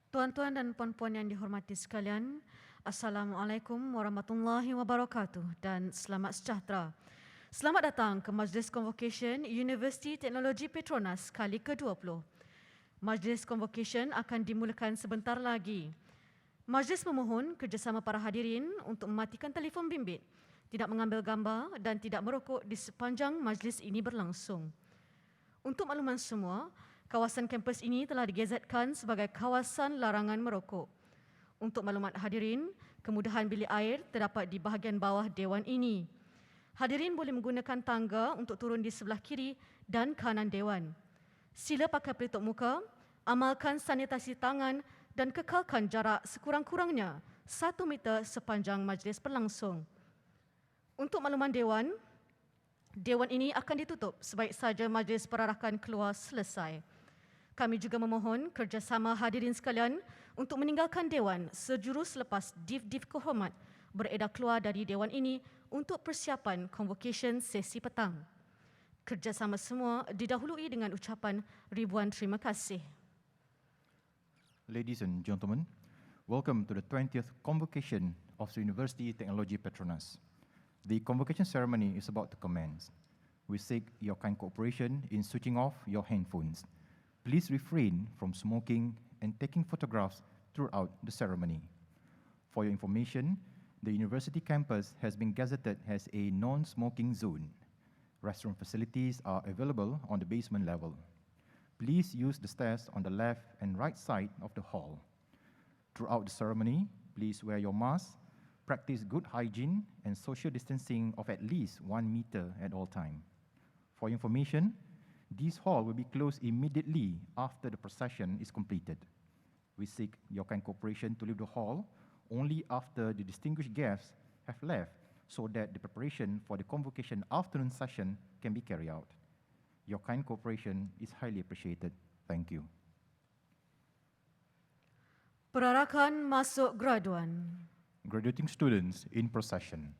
Tuan-tuan dan puan-puan yang dihormati sekalian, Assalamualaikum warahmatullahi wabarakatuh dan selamat sejahtera. Selamat datang ke Majlis Convocation Universiti Teknologi Petronas kali ke-20. Majlis Convocation akan dimulakan sebentar lagi. Majlis memohon kerjasama para hadirin untuk mematikan telefon bimbit, tidak mengambil gambar dan tidak merokok di sepanjang majlis ini berlangsung. Untuk makluman semua, kawasan kampus ini telah digazetkan sebagai kawasan larangan merokok. Untuk maklumat hadirin, kemudahan bilik air terdapat di bahagian bawah dewan ini. Hadirin boleh menggunakan tangga untuk turun di sebelah kiri dan kanan dewan. Sila pakai pelitup muka, amalkan sanitasi tangan dan kekalkan jarak sekurang-kurangnya 1 meter sepanjang majlis berlangsung. Untuk makluman dewan ini akan ditutup sebaik saja majlis perarakan keluar selesai. Kami juga memohon kerjasama hadirin sekalian untuk meninggalkan dewan sejurus selepas div-div kehormat beredar keluar dari dewan ini untuk persiapan convocation sesi petang. Kerjasama semua didahului dengan ucapan ribuan terima kasih. Ladies and gentlemen, welcome to the 20th Convocation of the University Technology Petronas. The convocation ceremony is about to commence. We seek your kind cooperation in switching off your handphones. Please refrain from smoking and taking photographs throughout the ceremony. For your information, the university campus has been gazetted as a non-smoking zone. Restroom facilities are available on the basement level. Please use the stairs on the left and right side of the hall. Throughout the ceremony, please wear your mask, practice good hygiene and social distancing of at least 1 meter at all times. For your information, this hall will be closed immediately after the procession is completed. We seek your kind cooperation to leave the hall only after the distinguished guests have left so that the preparation for the convocation afternoon session can be carried out. Your kind cooperation is highly appreciated. Thank you. Perarakan masuk graduan. Graduating students in procession.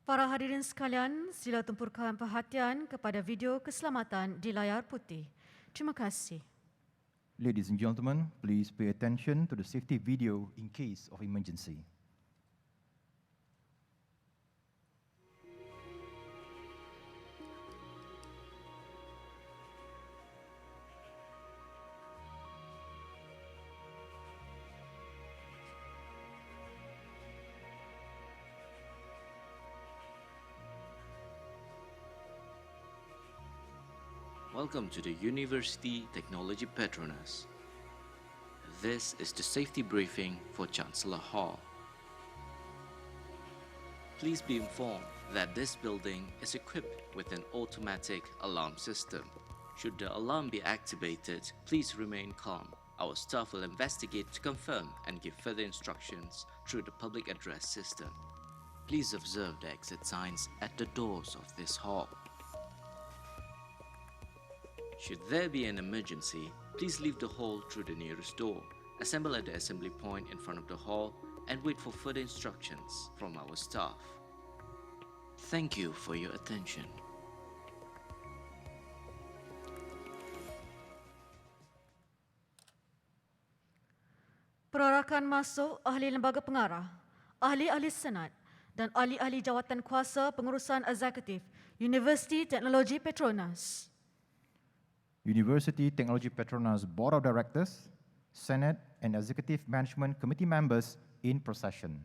Para hadirin sekalian, sila tumpurkan perhatian kepada video keselamatan di layar putih. Terima kasih. Ladies and gentlemen, please pay attention to the safety video in case of emergency. Welcome to the University Technology Petronas. This is the safety briefing for Chancellor Hall. Please be informed that this building is equipped with an automatic alarm system. Should the alarm be activated, please remain calm. Our staff will investigate to confirm and give further instructions through the public address system. Please observe the exit signs at the doors of this hall. Should there be an emergency, please leave the hall through the nearest door, assemble at the assembly point in front of the hall, and wait for further instructions from our staff. Thank you for your attention. Perarakan masuk ahli lembaga pengarah, ahli-ahli senat dan ahli-ahli jawatan kuasa pengurusan eksekutif Universiti Teknologi Petronas. University Technology Petronas Board of Directors, Senate and Executive Management Committee members in procession.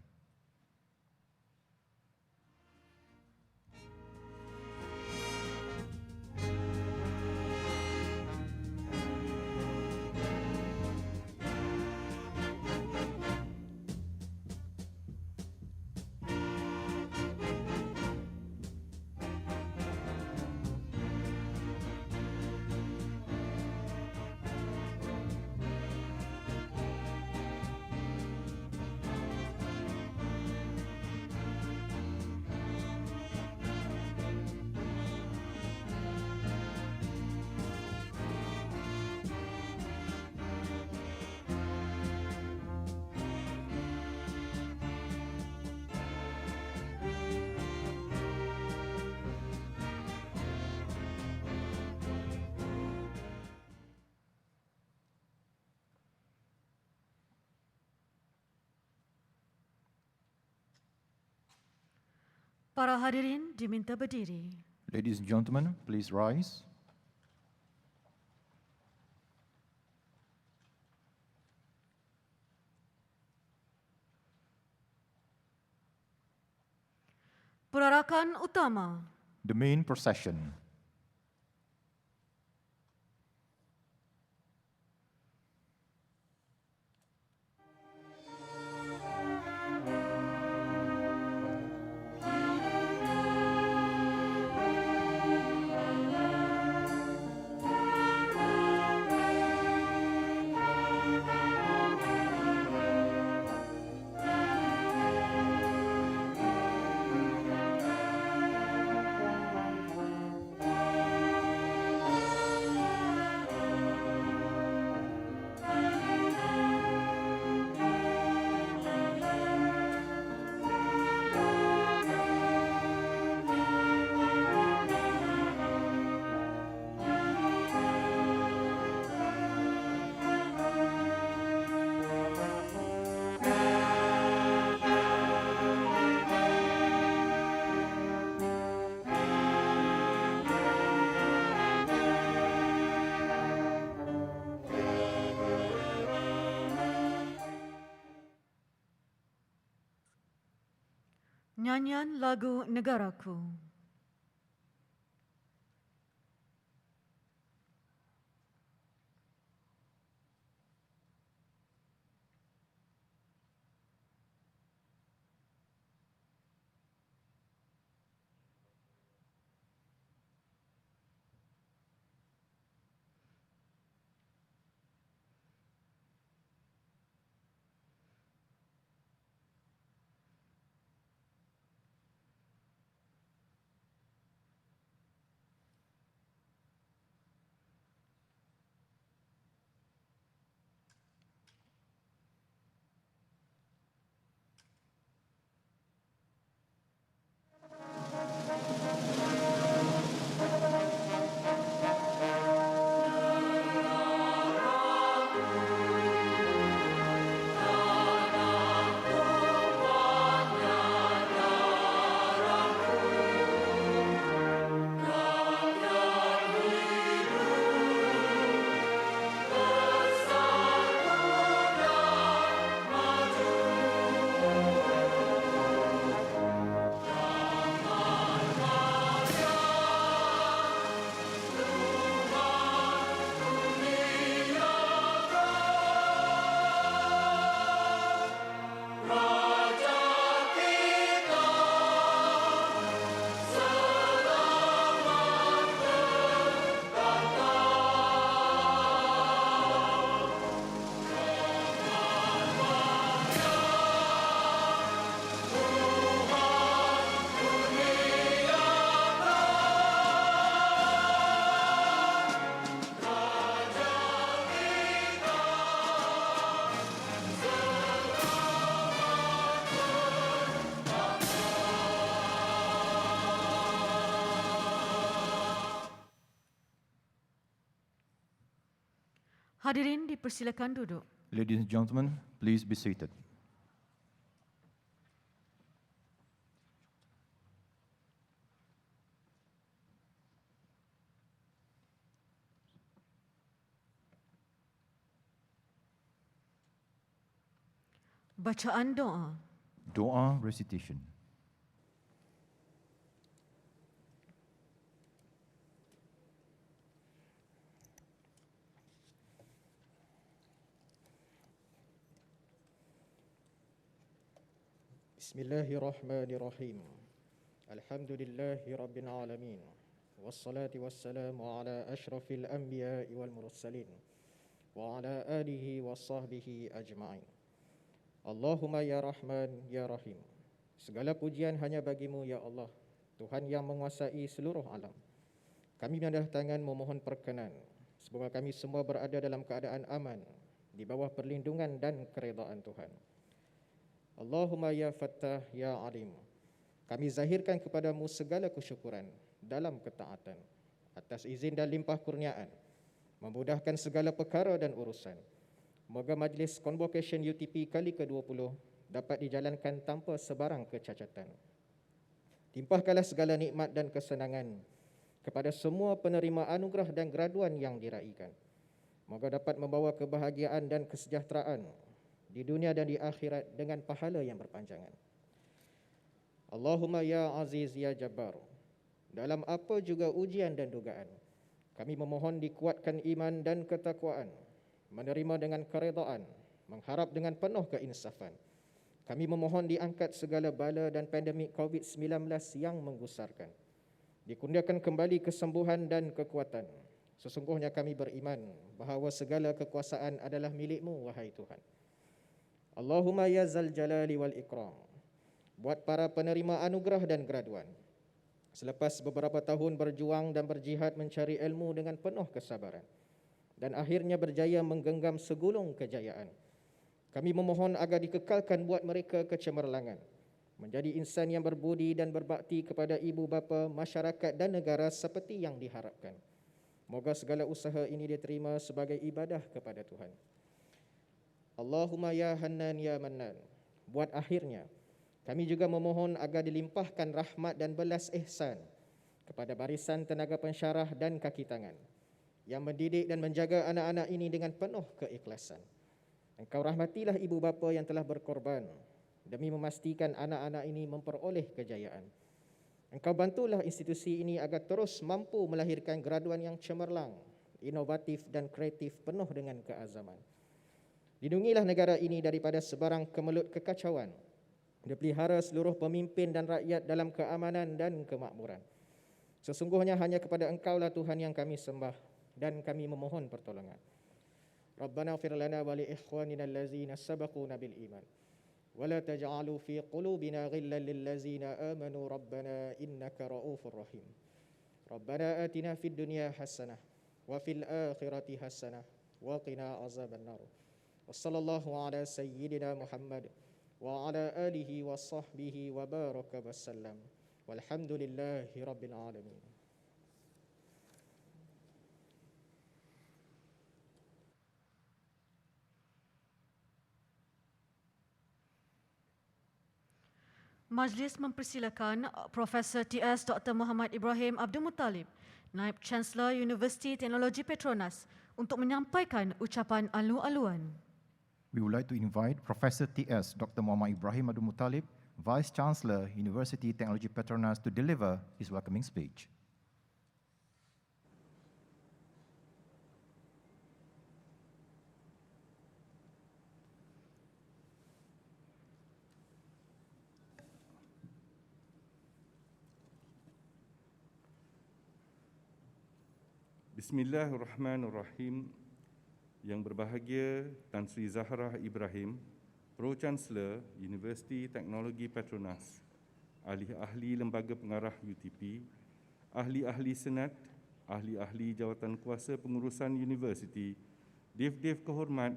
Para hadirin diminta berdiri. Ladies and gentlemen, please rise. Perarakan utama. The main procession. Nyanyian lagu Negaraku. Hadirin dipersilakan duduk. Ladies and gentlemen, please be seated. Bacaan doa. Doa recitation. Bismillahirrahmanirrahim. Alhamdulillahi rabbil alamin. Wassalatu wassalamu ala ashrafil anbiya'i wal mursalin wa ala alihi wa sahbihi ajma'in. Allahumma ya Rahman ya Rahim. Segala pujian hanya bagimu ya Allah, Tuhan yang menguasai seluruh alam. Kami mendatangkan memohon perkenan semoga kami semua berada dalam keadaan aman di bawah perlindungan dan keredaan Tuhan. Allahumma ya Fattah ya Alim. Kami zahirkan kepadamu segala kesyukuran dalam ketaatan atas izin dan limpah kurniaan, memudahkan segala perkara dan urusan. Moga majlis Convocation UTP kali ke-20 dapat dijalankan tanpa sebarang kecacatan. Timpahkanlah segala nikmat dan kesenangan kepada semua penerima anugerah dan graduan yang diraikan. Moga dapat membawa kebahagiaan dan kesejahteraan di dunia dan di akhirat dengan pahala yang berpanjangan. Allahumma ya Aziz ya Jabbar. Dalam apa juga ujian dan dugaan, kami memohon dikuatkan iman dan ketakwaan, menerima dengan keredaan, mengharap dengan penuh keinsafan. Kami memohon diangkat segala bala dan pandemik COVID-19 yang menggusarkan. Dikurniakan kembali kesembuhan dan kekuatan. Sesungguhnya kami beriman bahawa segala kekuasaan adalah milik-Mu, wahai Tuhan. Allahumma ya Zal Jalali wal Ikram. Buat para penerima anugerah dan graduan, selepas beberapa tahun berjuang dan berjihad mencari ilmu dengan penuh kesabaran dan akhirnya berjaya menggenggam segulung kejayaan, kami memohon agar dikekalkan buat mereka kecemerlangan, menjadi insan yang berbudi dan berbakti kepada ibu bapa, masyarakat dan negara seperti yang diharapkan. Moga segala usaha ini diterima sebagai ibadah kepada Tuhan. Allahumma ya Hannan ya Mannan. Buat akhirnya, kami juga memohon agar dilimpahkan rahmat dan belas ihsan kepada barisan tenaga pensyarah dan kaki tangan yang mendidik dan menjaga anak-anak ini dengan penuh keikhlasan. Engkau rahmatilah ibu bapa yang telah berkorban demi memastikan anak-anak ini memperoleh kejayaan. Engkau bantulah institusi ini agar terus mampu melahirkan graduan yang cemerlang, inovatif dan kreatif penuh dengan keazaman. Lindungilah negara ini daripada sebarang kemelut kekacauan. Dipelihara seluruh pemimpin dan rakyat dalam keamanan dan kemakmuran. Sesungguhnya hanya kepada Engkaulah Tuhan yang kami sembah dan kami memohon pertolongan. Rabbana ighfir lana wa li ikhwanina allazina sabaquna bil iman. Wa la taj'alu fi qulubina ghillan lil ladzina amanu rabbana innaka ra'ufur rahim. Rabbana atina fid dunya hasanah wa fil akhirati hasanah wa qina azaban nar. Wassallallahu ala sayyidina Muhammad wa ala alihi wa sahbihi wa baraka wasallam. Walhamdulillahi rabbil alamin. Majlis mempersilakan Profesor TS Dr. Muhammad Ibrahim Abdul Muttalib, Naib Chancellor Universiti Teknologi Petronas, untuk menyampaikan ucapan alu-aluan. We would like to invite Professor TS Dr. Muhammad Ibrahim Abdul Muttalib, Vice Chancellor, University Technology Petronas, to deliver his welcoming speech. Bismillahirrahmanirrahim. Yang berbahagia Tan Sri Zahrah Ibrahim, Pro-Chancellor Universiti Teknologi Petronas, ahli-ahli Lembaga Pengarah UTP, ahli-ahli Senat, ahli-ahli Jawatan Kuasa Pengurusan Universiti, Div-Div Kehormat,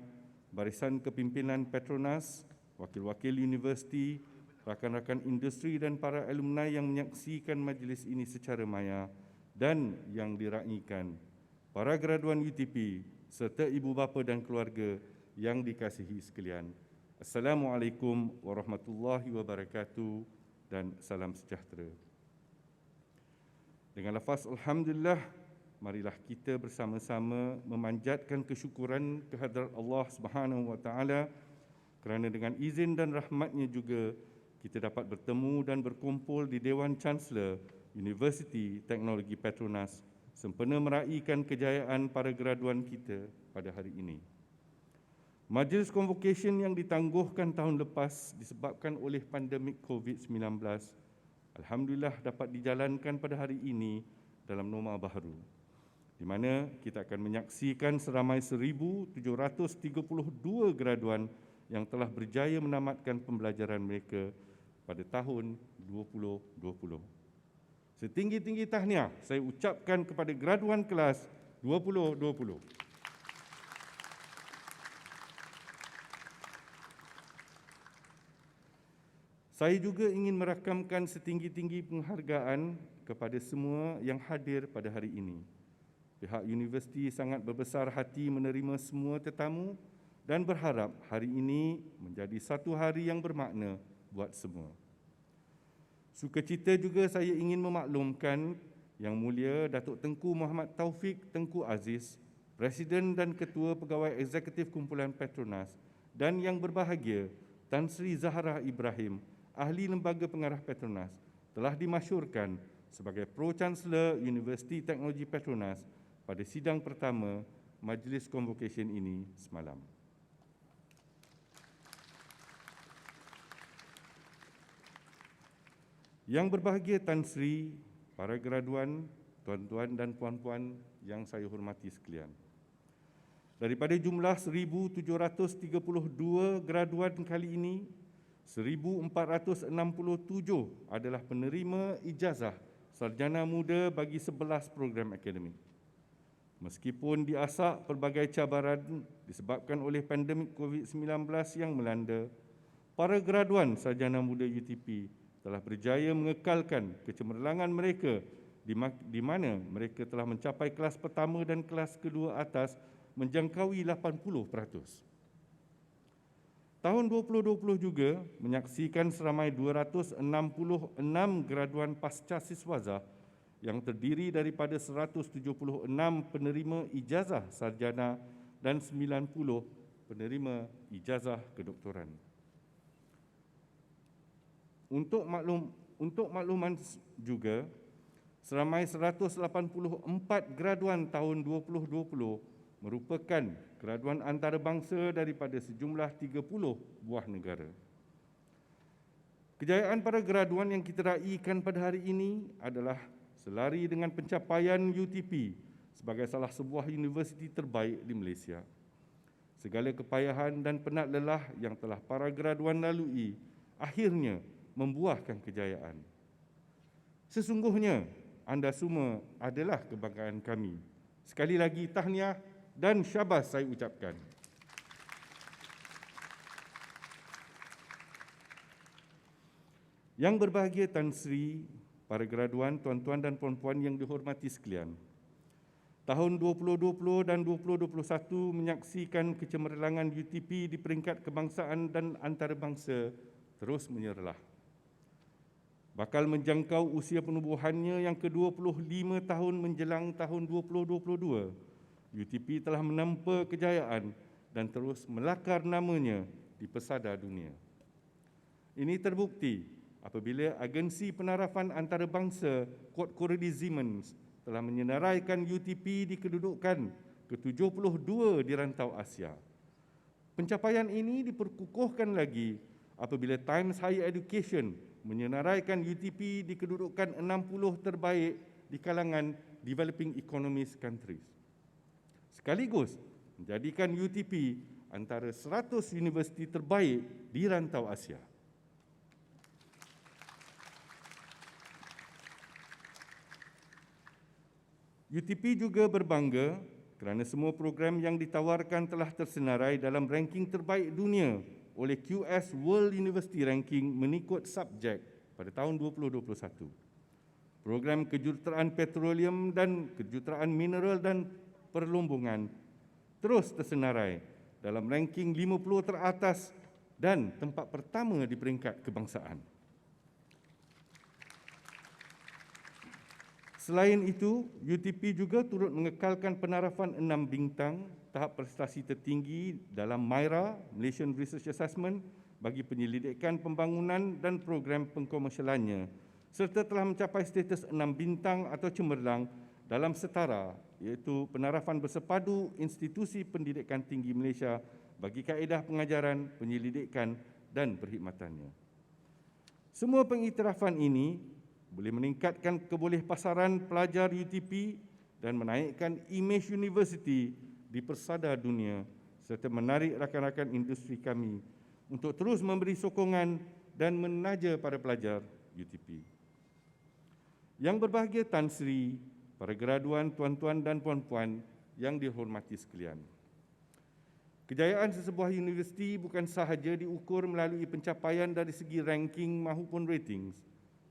Barisan Kepimpinan Petronas, wakil-wakil universiti, rakan-rakan industri dan para alumni yang menyaksikan majlis ini secara maya dan yang diraihkan, para graduan UTP, serta ibu bapa dan keluarga yang dikasihi sekalian. Assalamualaikum warahmatullahi wabarakatuh dan salam sejahtera. Dengan lafaz Alhamdulillah, marilah kita bersama-sama memanjatkan kesyukuran kehadrat Allah Subhanahu wa Taala kerana dengan izin dan rahmat-Nya juga kita dapat bertemu dan berkumpul di Dewan Chancellor Universiti Teknologi Petronas sempena meraihkan kejayaan para graduan kita pada hari ini. Majlis Convocation yang ditangguhkan tahun lepas disebabkan oleh pandemik COVID-19, alhamdulillah dapat dijalankan pada hari ini dalam norma baharu, di mana kita akan menyaksikan seramai 1,732 graduan yang telah berjaya menamatkan pembelajaran mereka pada tahun 2020. Setinggi-tinggi tahniah saya ucapkan kepada graduan kelas 2020. Saya juga ingin merakamkan setinggi-tinggi penghargaan kepada semua yang hadir pada hari ini. Pihak universiti sangat berbesar hati menerima semua tetamu dan berharap hari ini menjadi satu hari yang bermakna buat semua. Sukacita juga saya ingin memaklumkan Yang Mulia Datuk Tengku Muhammad Taufik Tengku Aziz, Presiden dan Ketua Pegawai Eksekutif Kumpulan Petronas, dan yang berbahagia Tan Sri Zahra Ibrahim, Ahli Lembaga Pengarah Petronas, telah dimasyurkan sebagai Pro-Chancellor Universiti Teknologi Petronas pada sidang pertama Majlis Convocation ini semalam. Yang berbahagia Tan Sri, para graduan, tuan-tuan dan puan-puan yang saya hormati sekalian. Daripada jumlah 1,732 graduan kali ini, 1,467 adalah penerima ijazah sarjana muda bagi 11 program akademik. Meskipun diasak pelbagai cabaran disebabkan oleh pandemik COVID-19 yang melanda, para graduan sarjana muda UTP telah berjaya mengekalkan kecemerlangan mereka di mana mereka telah mencapai kelas pertama dan kelas kedua atas menjangkaui 80%. Tahun 2020 juga menyaksikan seramai 266 graduan pasca siswazah yang terdiri daripada 176 penerima ijazah sarjana dan 90 penerima ijazah kedoktoran. Untuk makluman juga, seramai 184 graduan tahun 2020 merupakan graduan antarabangsa daripada sejumlah 30 buah negara. Kejayaan para graduan yang kita raikan pada hari ini adalah selari dengan pencapaian UTP sebagai salah sebuah universiti terbaik di Malaysia. Segala kepayahan dan penat lelah yang telah para graduan lalui akhirnya membuahkan kejayaan. Sesungguhnya anda semua adalah kebanggaan kami. Sekali lagi tahniah dan syabas saya ucapkan. Yang berbahagia Tan Sri, para graduan, tuan-tuan dan puan-puan yang dihormati sekalian. Tahun 2020 dan 2021 menyaksikan kecemerlangan UTP di peringkat kebangsaan dan antarabangsa terus menyerlah. Bakal menjangkau usia penubuhannya yang ke-25 tahun menjelang tahun 2022, UTP telah menempa kejayaan dan terus melakar namanya di pesada dunia. Ini terbukti apabila Agensi Penarafan Antarabangsa Kod Koredi Siemens telah menyenaraikan UTP di kedudukan ke-72 di rantau Asia. Pencapaian ini diperkukuhkan lagi apabila Times Higher Education menyenaraikan UTP di kedudukan 60 terbaik di kalangan developing economies countries. Sekaligus menjadikan UTP antara 100 universiti terbaik di rantau Asia. UTP juga berbangga kerana semua program yang ditawarkan telah tersenarai dalam ranking terbaik dunia oleh QS World University Ranking mengikut subjek pada tahun 2021. Program kejuruteraan petroleum dan kejuruteraan mineral dan perlombongan terus tersenarai dalam ranking 50 teratas dan tempat pertama di peringkat kebangsaan. Selain itu, UTP juga turut mengekalkan penarafan 6 bintang tahap prestasi tertinggi dalam MYRA, Malaysian Research Assessment, bagi penyelidikan pembangunan dan program pengkomersialannya, serta telah mencapai status 6 bintang atau cemerlang dalam setara, iaitu penarafan bersepadu institusi pendidikan tinggi Malaysia bagi kaedah pengajaran, penyelidikan dan perkhidmatannya. Semua pengiktirafan ini boleh meningkatkan kebolehpasaran pelajar UTP dan menaikkan imej universiti di persada dunia serta menarik rakan-rakan industri kami untuk terus memberi sokongan dan menaja para pelajar UTP. Yang berbahagia Tan Sri, para graduan, tuan-tuan dan puan-puan yang dihormati sekalian. Kejayaan sesebuah universiti bukan sahaja diukur melalui pencapaian dari segi ranking maupun ratings,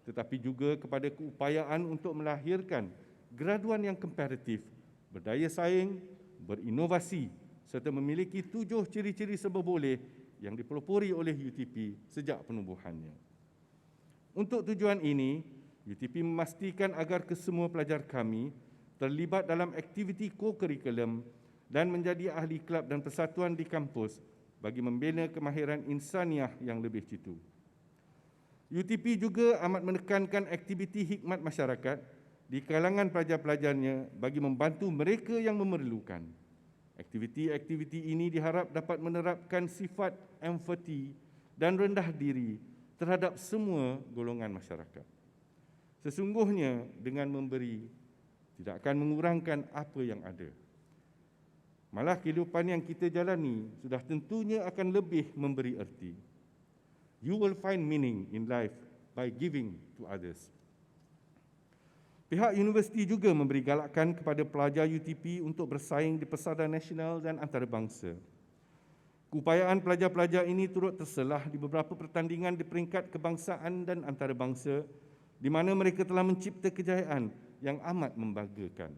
tetapi juga kepada keupayaan untuk melahirkan graduan yang kompetitif, berdaya saing, berinovasi serta memiliki 7 ciri-ciri serba boleh yang dipelopori oleh UTP sejak penubuhannya. Untuk tujuan ini, UTP memastikan agar kesemua pelajar kami terlibat dalam aktiviti co-curriculum dan menjadi ahli kelab dan persatuan di kampus bagi membina kemahiran insaniah yang lebih jitu. UTP juga amat menekankan aktiviti hikmat masyarakat di kalangan pelajar-pelajarnya bagi membantu mereka yang memerlukan. Aktiviti-aktiviti ini diharap dapat menerapkan sifat empati dan rendah diri terhadap semua golongan masyarakat. Sesungguhnya dengan memberi tidak akan mengurangkan apa yang ada. Malah kehidupan yang kita jalani sudah tentunya akan lebih memberi erti. You will find meaning in life by giving to others. Pihak universiti juga memberi galakan kepada pelajar UTP untuk bersaing di persada nasional dan antarabangsa. Keupayaan pelajar-pelajar ini turut terselah di beberapa pertandingan di peringkat kebangsaan dan antarabangsa di mana mereka telah mencipta kejayaan yang amat membanggakan.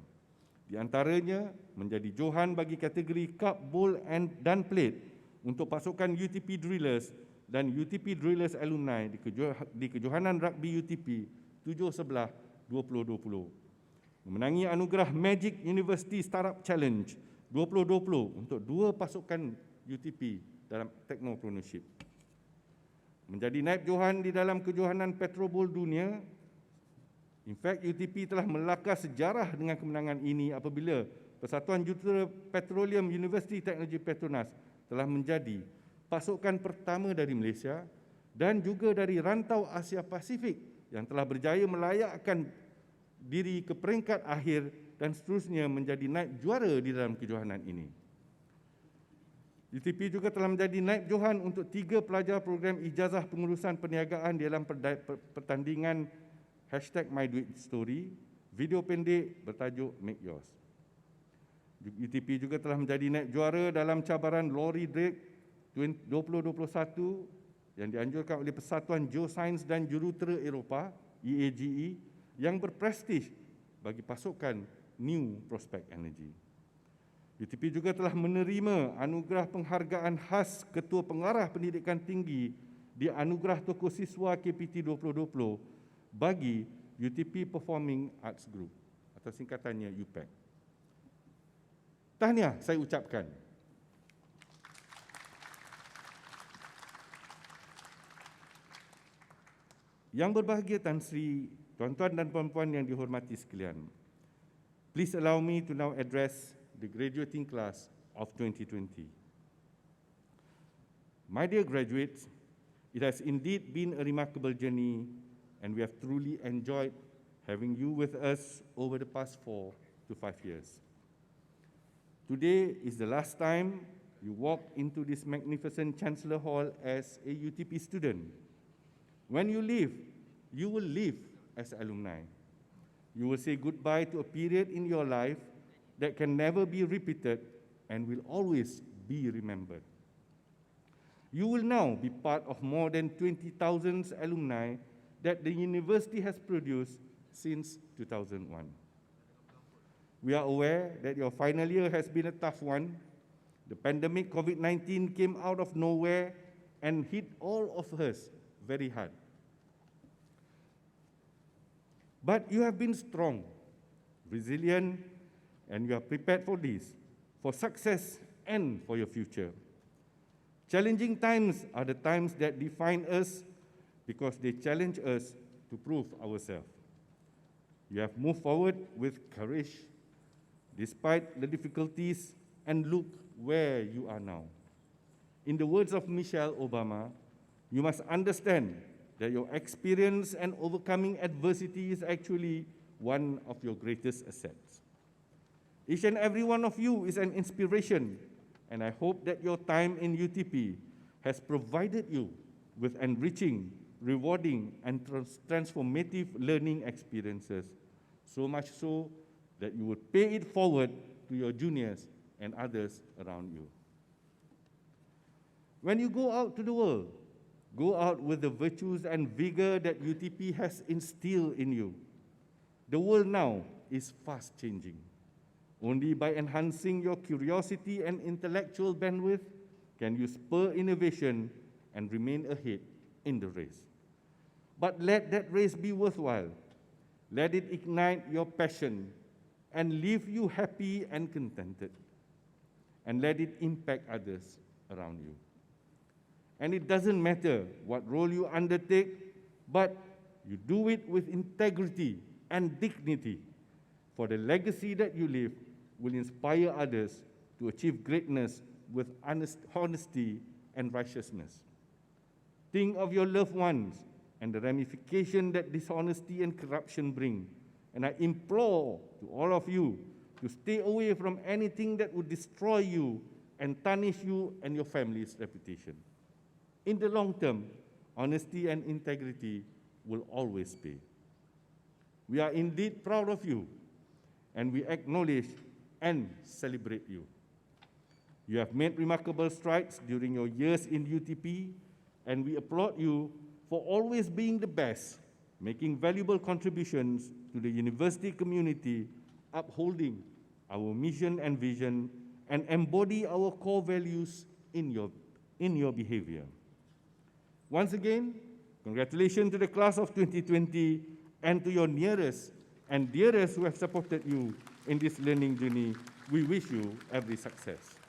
Di antaranya menjadi johan bagi kategori Cup, Bowl dan Plate untuk pasukan UTP Drillers dan UTP Drillers Alumni di kejohanan rugby UTP 7/11/2020. Memenangi anugerah Magic University Startup Challenge 2020 untuk 2 pasukan UTP dalam Technopreneurship. Menjadi naib johan di dalam kejohanan Petrobol dunia. In fact, UTP telah melakar sejarah dengan kemenangan ini apabila Persatuan Jutera Petroleum University Teknologi Petronas telah menjadi pasukan pertama dari Malaysia dan juga dari rantau Asia Pasifik yang telah berjaya melayakkan diri ke peringkat akhir dan seterusnya menjadi naib juara di dalam kejohanan ini. UTP juga telah menjadi naib johan untuk 3 pelajar program ijazah pengurusan perniagaan di dalam pertandingan #MyDuitStory, video pendek bertajuk Make Yours. UTP juga telah menjadi naib juara dalam cabaran Lorry Drake 2021 yang dianjurkan oleh Persatuan Geosains dan Jurutera Eropah, EAGE, yang berprestij bagi pasukan New Prospect Energy. UTP juga telah menerima anugerah penghargaan khas Ketua Pengarah Pendidikan Tinggi di Anugerah Tokoh Siswa KPT 2020 bagi UTP Performing Arts Group atau singkatannya UPAC. Tahniah saya ucapkan. Yang berbahagia Tan Sri, tuan-tuan dan puan-puan yang dihormati sekalian. Please allow me to now address the graduating class of 2020. My dear graduates, it has indeed been a remarkable journey and we have truly enjoyed having you with us over the past 4 to 5 years. Today is the last time you walk into this magnificent Chancellor Hall as a UTP student. When you leave, you will leave as alumni. You will say goodbye to a period in your life that can never be repeated and will always be remembered. You will now be part of more than 20,000 alumni that the university has produced since 2001. We are aware that your final year has been a tough one The pandemic COVID-19 came out of nowhere and hit all of us very hard. But you have been strong, resilient, and you are prepared for this, for success and for your future. Challenging times are the times that define us because they challenge us to prove ourselves. You have moved forward with courage despite the difficulties, and look where you are now. In the words of Michelle Obama, you must understand that your experience and overcoming adversity is actually one of your greatest assets. Each and every one of you is an inspiration, and I hope that your time in UTP has provided you with enriching, rewarding, and transformative learning experiences, so much so that you would pay it forward to your juniors and others around you. When you go out to the world, go out with the virtues and vigor that UTP has instilled in you. The world now is fast changing. Only by enhancing your curiosity and intellectual bandwidth can you spur innovation and remain ahead in the race. But let that race be worthwhile. Let it ignite your passion and leave you happy and contented. And let it impact others around you. And it doesn't matter what role you undertake, but you do it with integrity and dignity, for the legacy that you leave will inspire others to achieve greatness with honesty and righteousness. Think of your loved ones and the ramification that dishonesty and corruption bring, and I implore to all of you to stay away from anything that would destroy you and tarnish you and your family's reputation. In the long term, honesty and integrity will always pay. We are indeed proud of you, and we acknowledge and celebrate you. You have made remarkable strides during your years in UTP, and we applaud you for always being the best, making valuable contributions to the university community, upholding our mission and vision, and embody our core values in your behavior. Once again, congratulations to the class of 2020 and to your nearest and dearest who have supported you in this learning journey. We wish you every success.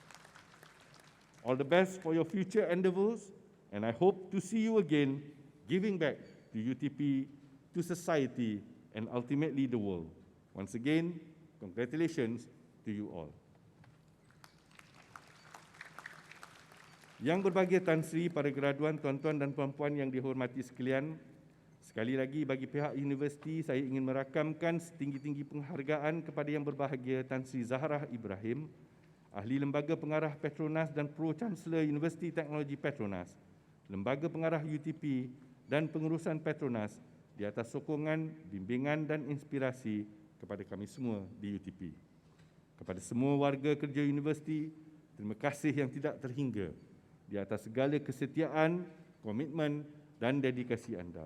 All the best for your future endeavors, and I hope to see you again giving back to UTP, to society, and ultimately the world. Once again, congratulations to you all. Yang berbahagia Tan Sri, para graduan, tuan-tuan dan puan-puan yang dihormati sekalian, sekali lagi bagi pihak universiti saya ingin merakamkan setinggi-tinggi penghargaan kepada yang berbahagia Tan Sri Zahra Ibrahim, Ahli Lembaga Pengarah Petronas dan Pro-Chancellor Universiti Teknologi Petronas, Lembaga Pengarah UTP dan Pengurusan Petronas di atas sokongan, bimbingan dan inspirasi kepada kami semua di UTP. Kepada semua warga kerja universiti, terima kasih yang tidak terhingga di atas segala kesetiaan, komitmen dan dedikasi anda.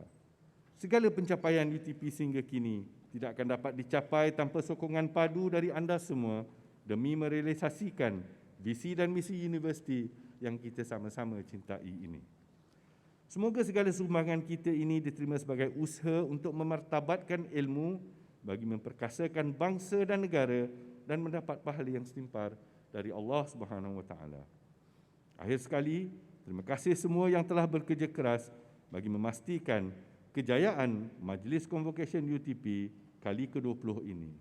Segala pencapaian UTP sehingga kini tidak akan dapat dicapai tanpa sokongan padu dari anda semua demi merealisasikan visi dan misi universiti yang kita sama-sama cintai ini. Semoga segala sumbangan kita ini diterima sebagai usaha untuk memartabatkan ilmu bagi memperkasakan bangsa dan negara dan mendapat pahala yang setimpal dari Allah Subhanahu wa taala. Akhir sekali, terima kasih semua yang telah bekerja keras bagi memastikan kejayaan Majlis Convocation UTP kali ke-20 ini.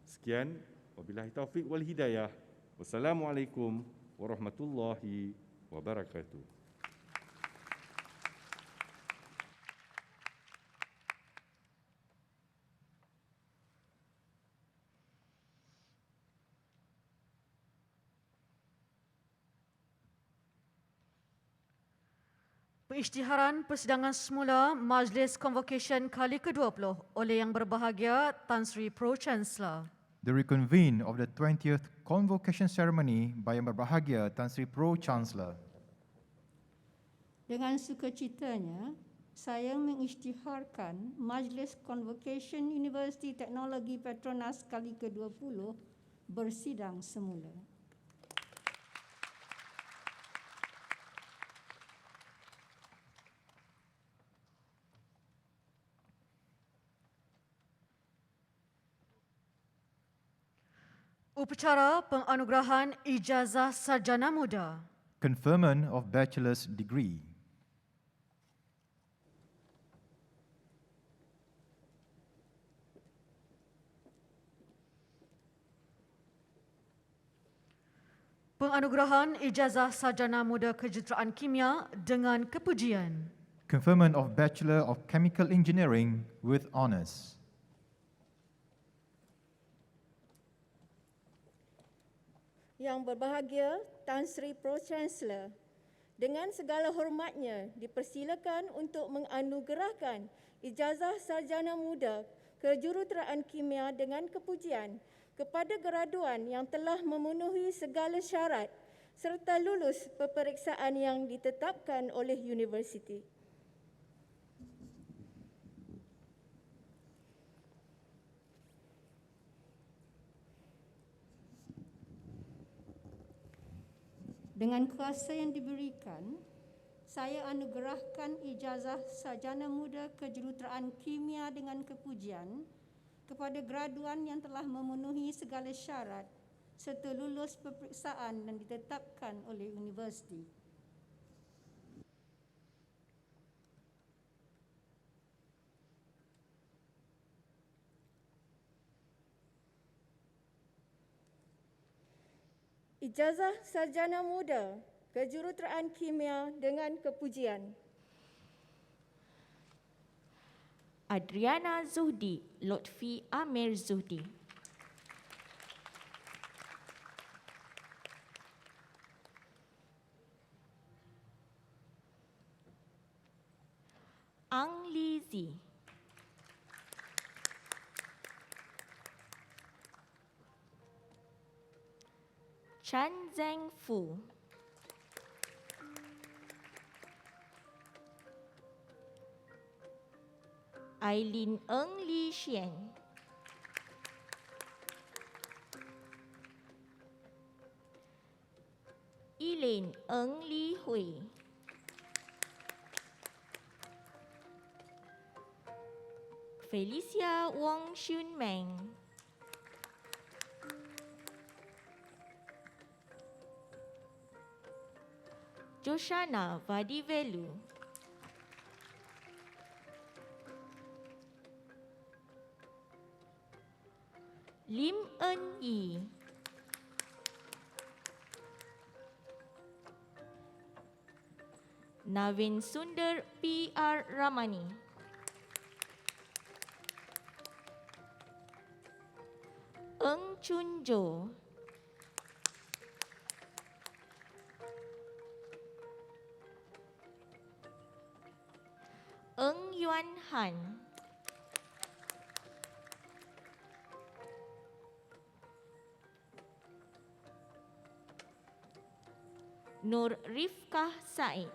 Sekian, wabillahi taufik wal hidayah. Wassalamualaikum warahmatullahi wabarakatuh. Pengisytiharan persidangan semula Majlis Convocation kali ke-20 oleh Yang Berbahagia Tan Sri Pro-Chancellor. The reconvene of the 20th Convocation Ceremony by Yang Berbahagia Tan Sri Pro-Chancellor. Dengan sukacitanya, saya mengisytiharkan Majlis Convocation Universiti Teknologi Petronas kali ke-20 bersidang semula. Upacara penganugerahan ijazah sarjana muda. Conferment of bachelor's degree. Penganugerahan ijazah sarjana muda kejuruteraan kimia dengan kepujian. Conferment of Bachelor of Chemical Engineering with honours. Yang berbahagia Tan Sri Pro-Chancellor, dengan segala hormatnya dipersilakan untuk menganugerahkan ijazah sarjana muda kejuruteraan kimia dengan kepujian kepada graduan yang telah memenuhi segala syarat serta lulus peperiksaan yang ditetapkan oleh universiti. Dengan kuasa yang diberikan, saya anugerahkan ijazah sarjana muda kejuruteraan kimia dengan kepujian kepada graduan yang telah memenuhi segala syarat serta lulus peperiksaan dan ditetapkan oleh universiti. Ijazah sarjana muda kejuruteraan kimia dengan kepujian. Adriana Zuhdi, Lotfi Amir Zuhdi. Ang Lizi. Chan Zeng Fu. Aileen Ng Li Xian. Elaine Ng Li Hui. Felicia Wong Shun Meng. Joshana Vadivelu. Lim En Yi. Navin Sundar P.R. Ramani. Eng Chun Jo. Eng Yuan Han. Nur Rifkah Said.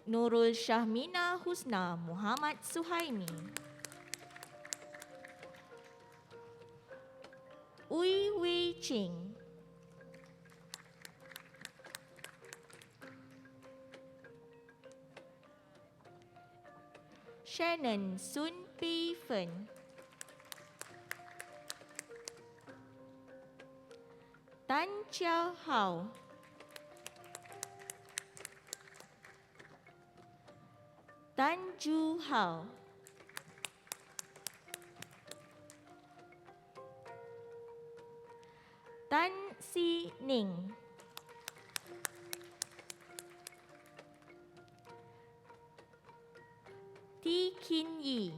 Nurul Syahmina Husna Muhammad Suhaimi. Ui Wei Ching. Shannon Sun Pei Fen. Tan Chiao Hao. Tan Ju Hao. Tan Si Ning. Ti Kin Yi.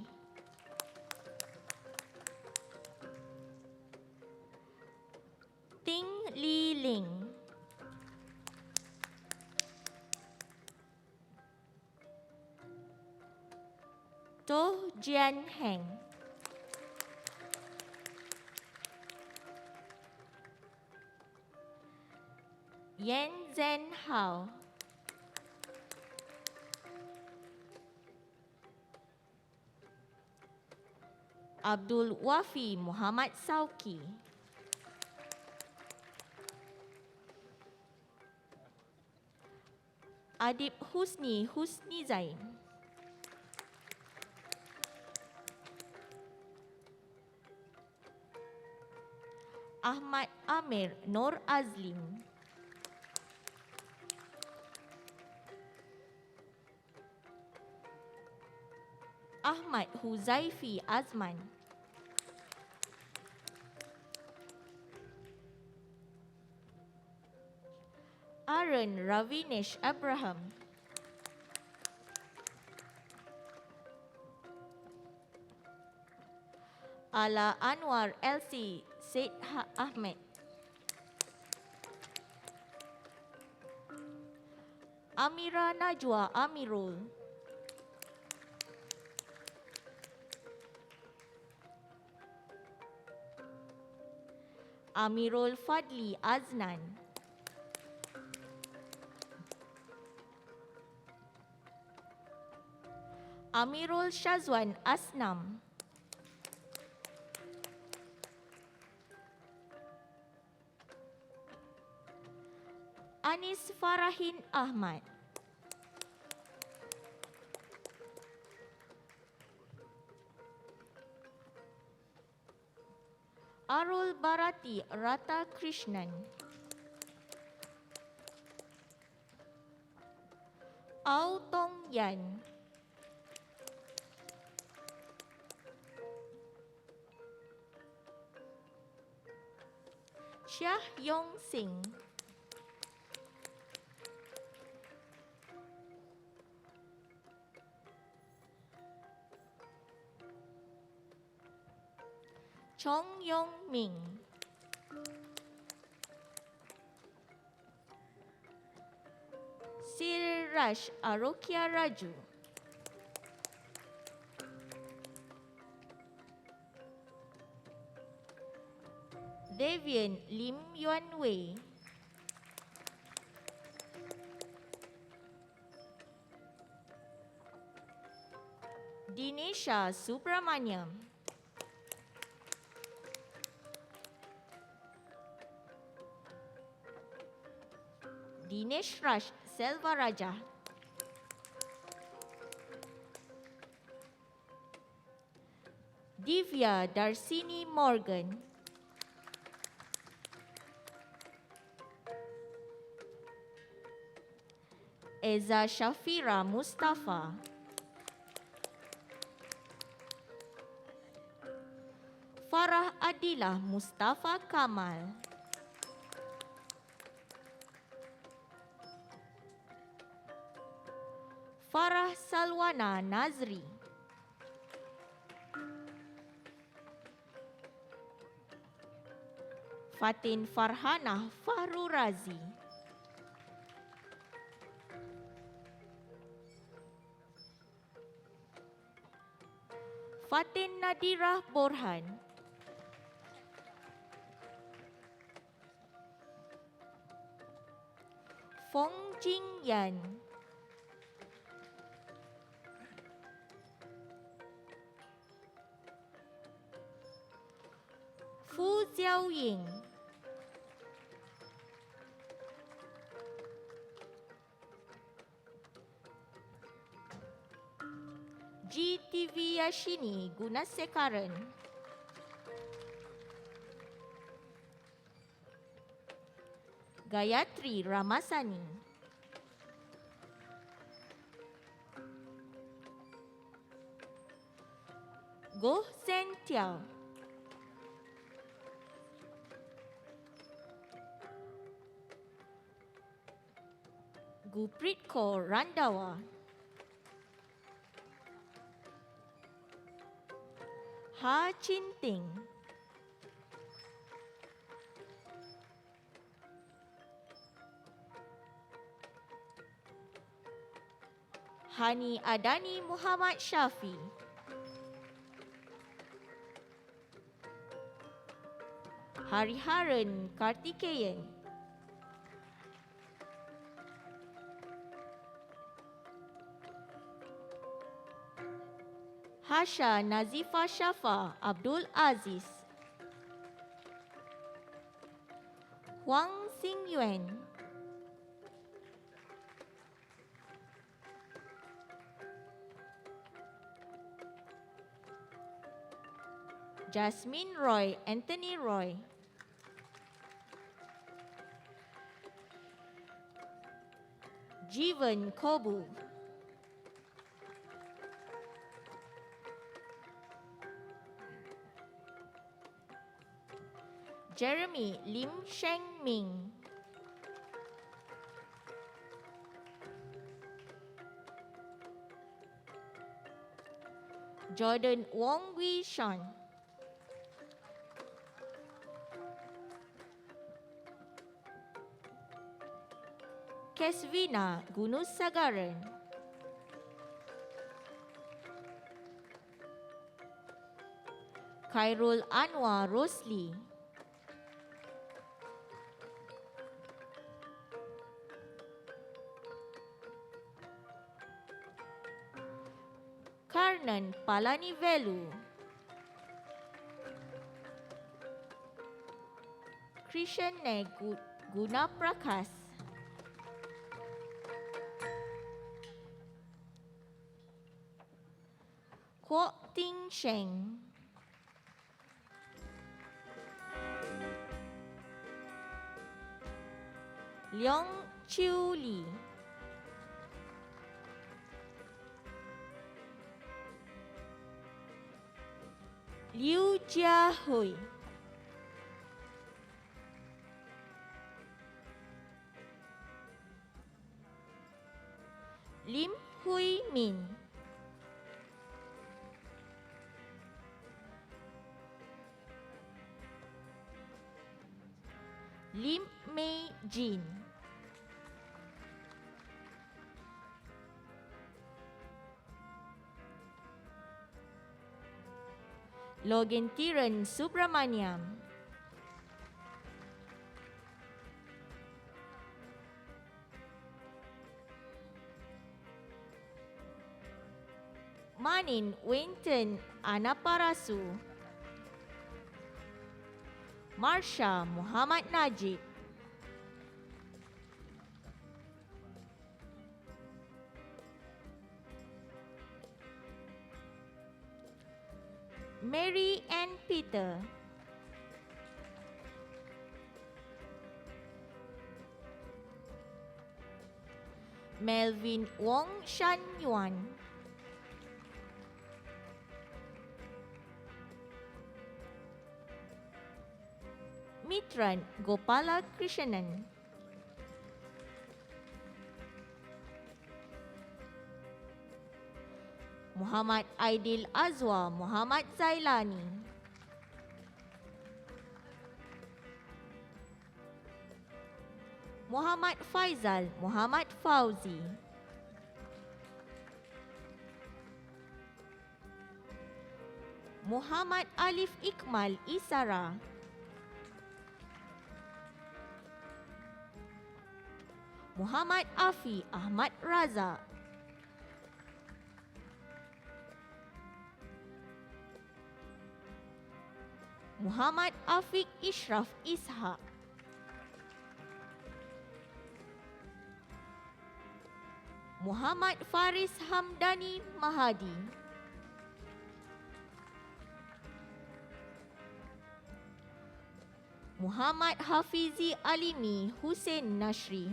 Ting Li Ling. Toh Jian Heng. Yan Zhen Hao. Abdul Wafi Muhammad Sauki. Adib Husni Zain. Ahmad Amir Nur Azlim. Ahmad Huzaifi Azman. Aaron Ravinesh Abraham. Ala Anwar LC Said Ahmed. Amira Najwa Amirul. Amirul Fadli Aznan. Amirul Shazwan Asnam. Anis Farahin Ahmad. Arul Barati Rata Krishnan. Au Tong Yan. Syah Yong Sing. Chong Yong Ming. Siraj Arokia Raju. Devian Lim Yuan Wei. Dinesha Subramaniam. Dinesh Raj Selvaraja. Divya Darsini Morgan. Eza Shafira Mustafa. Farah Adilah Mustafa Kamal. Farah Salwana Nazri. Fatin Farhana Fahru Razi. Fatin Nadira Borhan. Fong Jing Yan. Fu Xiaoying. GTV Yashini Gunasekaran. Gayatri Ramasani. Goh Sen Tiao. Guprit Kaur Randawa. Ha Chin Ting. Hani Adani Muhammad Shafi. Hariharan Kartikeyan. Hasha Nazifa Shafa Abdul Aziz. Huang Xingyuan. Jasmine Roy Anthony Roy. Jivan Kobu. Jeremy Lim Sheng Ming. Jordan Wong Wee Sean. Kesvina Gunusagaran. Khairul Anwar Rosli. Karnan Palanivelu. Krishna Gunaprakas. Kwok Ting Sheng. Leong Chiu Li. Liu Jia Hui. Lim Hui Min. Lim Mei Jin. Logentiran Subramaniam. Manin Winton Anaparasu. Marsha Muhammad Najib. Mary and Peter. Melvin Wong Shan Yuan. Mitran Gopala Krishnan. Muhammad Aidil Azwa Muhammad Zailani. Muhammad Faizal Muhammad Fauzi. Muhammad Alif Ikmal Isara. Muhammad Afi Ahmad Raza. Muhammad Afiq Ishraf Ishaq. Muhammad Faris Hamdani Mahadi. Muhammad Hafizi Alimi Hussein Nashri.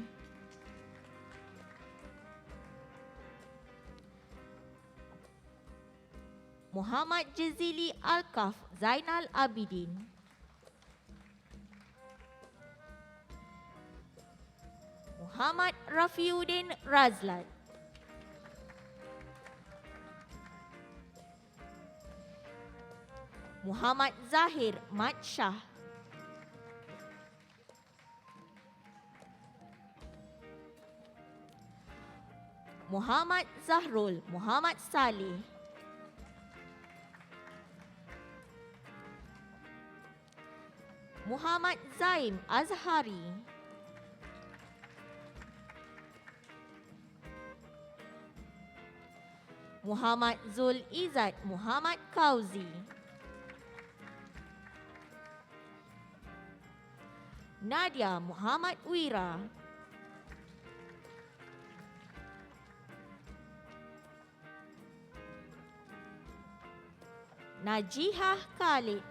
Muhammad Jazili Alkaf Zainal Abidin. Muhammad Rafiuddin Razlat. Muhammad Zahir Mat Shah. Muhammad Zahrul Muhammad Saleh. Muhammad Zaim Azhari. Muhammad Zul Izzat Muhammad Kauzi. Nadia Muhammad Wira. Najihah Khalid.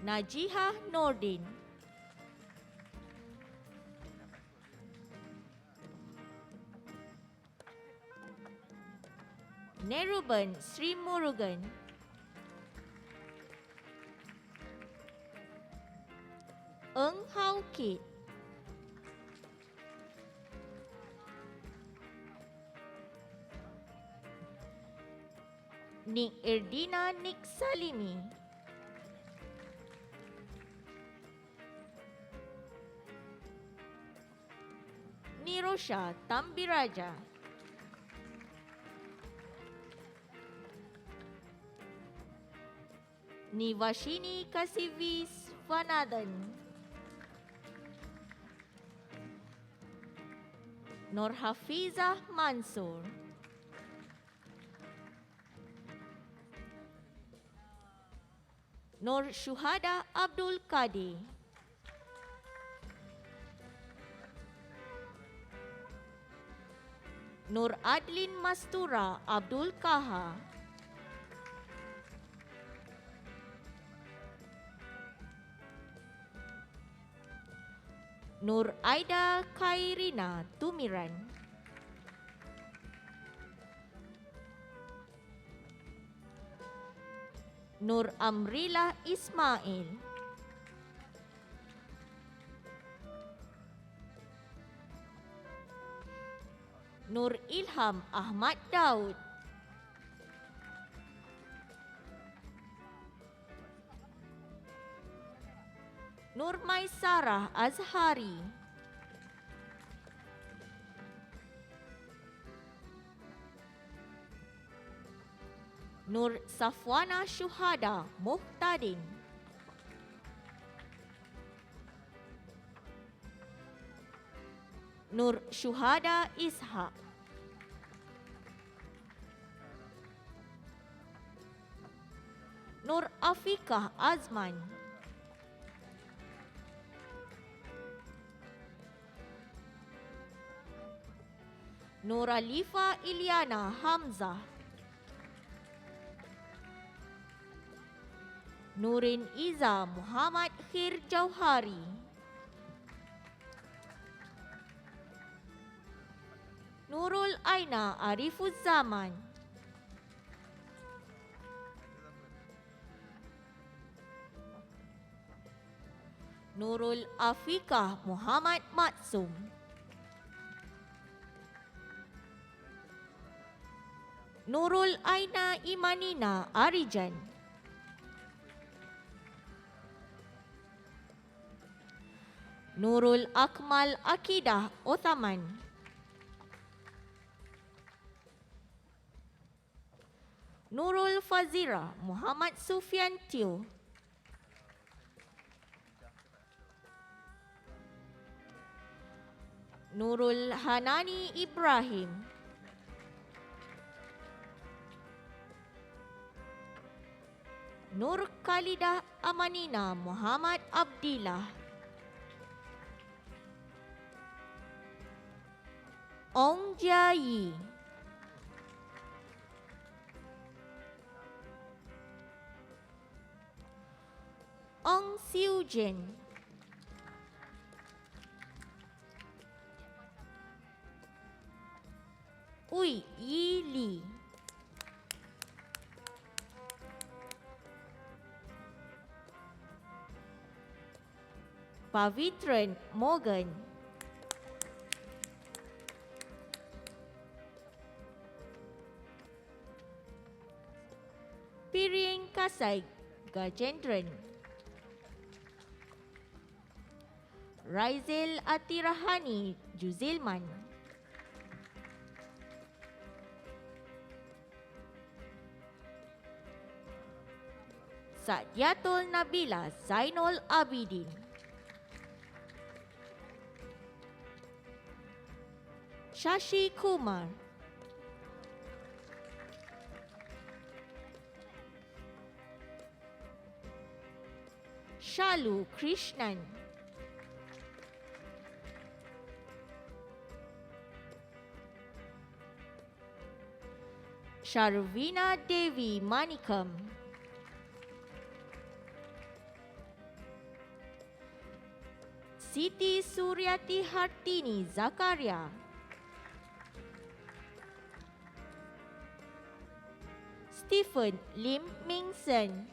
Najihah Nordin. Neruban Sri Murugan. Eng Hau Kit. Nik Erdina Nik Salimi. Nirosha Tambiraja. Nivashini Kasivis Vanadhan. Nur Hafizah Mansur. Nur Syuhada Abdul Qadir. Nur Adlin Mastura Abdul Kaha. Nur Aida Khairina Tumiran. Nur Amrila Ismail. Nur Ilham Ahmad Daud. Nur Maisarah Azhari. Nur Safwana Syuhada Muhtadin. Nur Syuhada Ishak. Nur Afikah Azman. Nur Alifa Iliana Hamzah. Nurin Iza Muhammad Khir Jauhari. Nurul Aina Arifuz Zaman. Nurul Afikah Muhammad Matsum. Nurul Aina Imanina Arijan. Nurul Akmal Akidah Othaman. Nurul Fazira Muhammad Sufian Teo. Nurul Hanani Ibrahim. Nur Khalidah Amanina Muhammad Abdillah. Ong Jia Yi. Ong Siu Jen. Ui Yi Li. Pavitran Morgan. Piring Kasai Gajendran. Raizil Atirahani Juzilman. Sadiatul Nabila Zainul Abidin. Shashi Kumar. Shalu Krishnan. Sharvina Devi Manikam. Siti Suryati Hartini Zakaria. Stephen Lim Mingsen.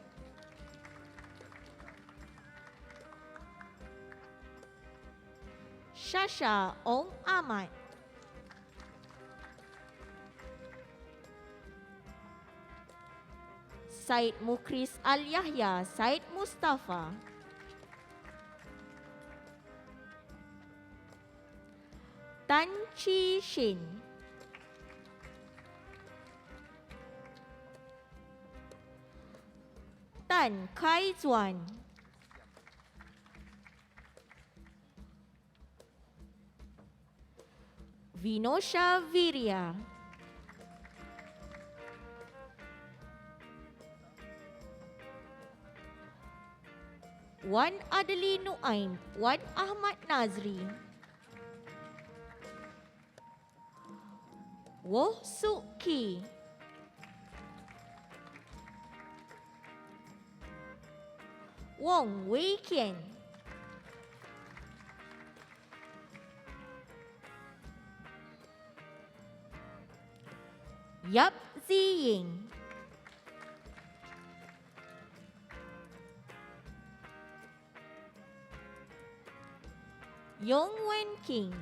Shasha Ong Ahmad. Said Mukris Al Yahya Said Mustafa. Tan Chi Shin. Tan Kai Zuan. Vinosha Virya. Wan Adli Nuaim, Wan Ahmad Nazri. Woh Suk Ki. Wong Wei Kian. Yap Zi Ying. Yong Wen King.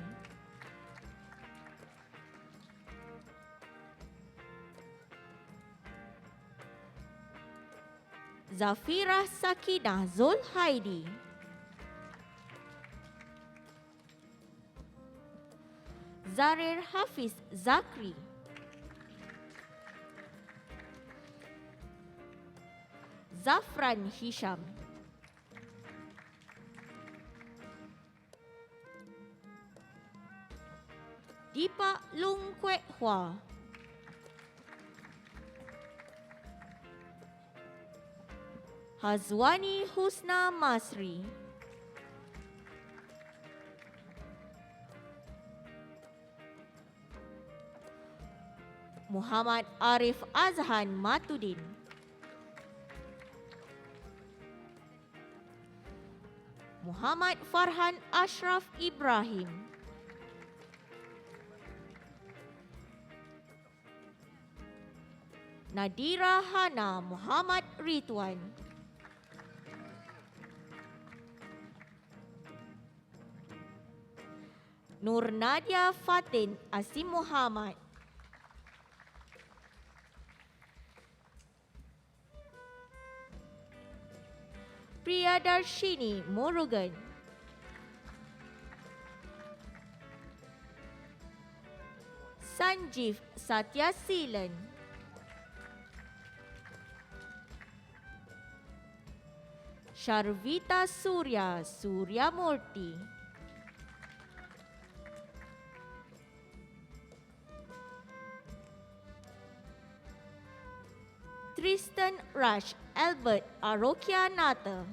Zafirah Sakinah Zul Haidi. Zarir Hafiz Zakri. Zafran Hisham. Dipa Lung Kwek Hua. Hazwani Husna Masri. Muhammad Arif Azhan Matudin. Muhammad Farhan Ashraf Ibrahim. Nadira Hana Muhammad Ridwan. Nur Nadia Fatin Asim Muhammad. Priyadarshini Murugan. Sanjeev Satyasilan. Sharvita Surya Suryamurti. Tristan Rush Albert Arokia Nata.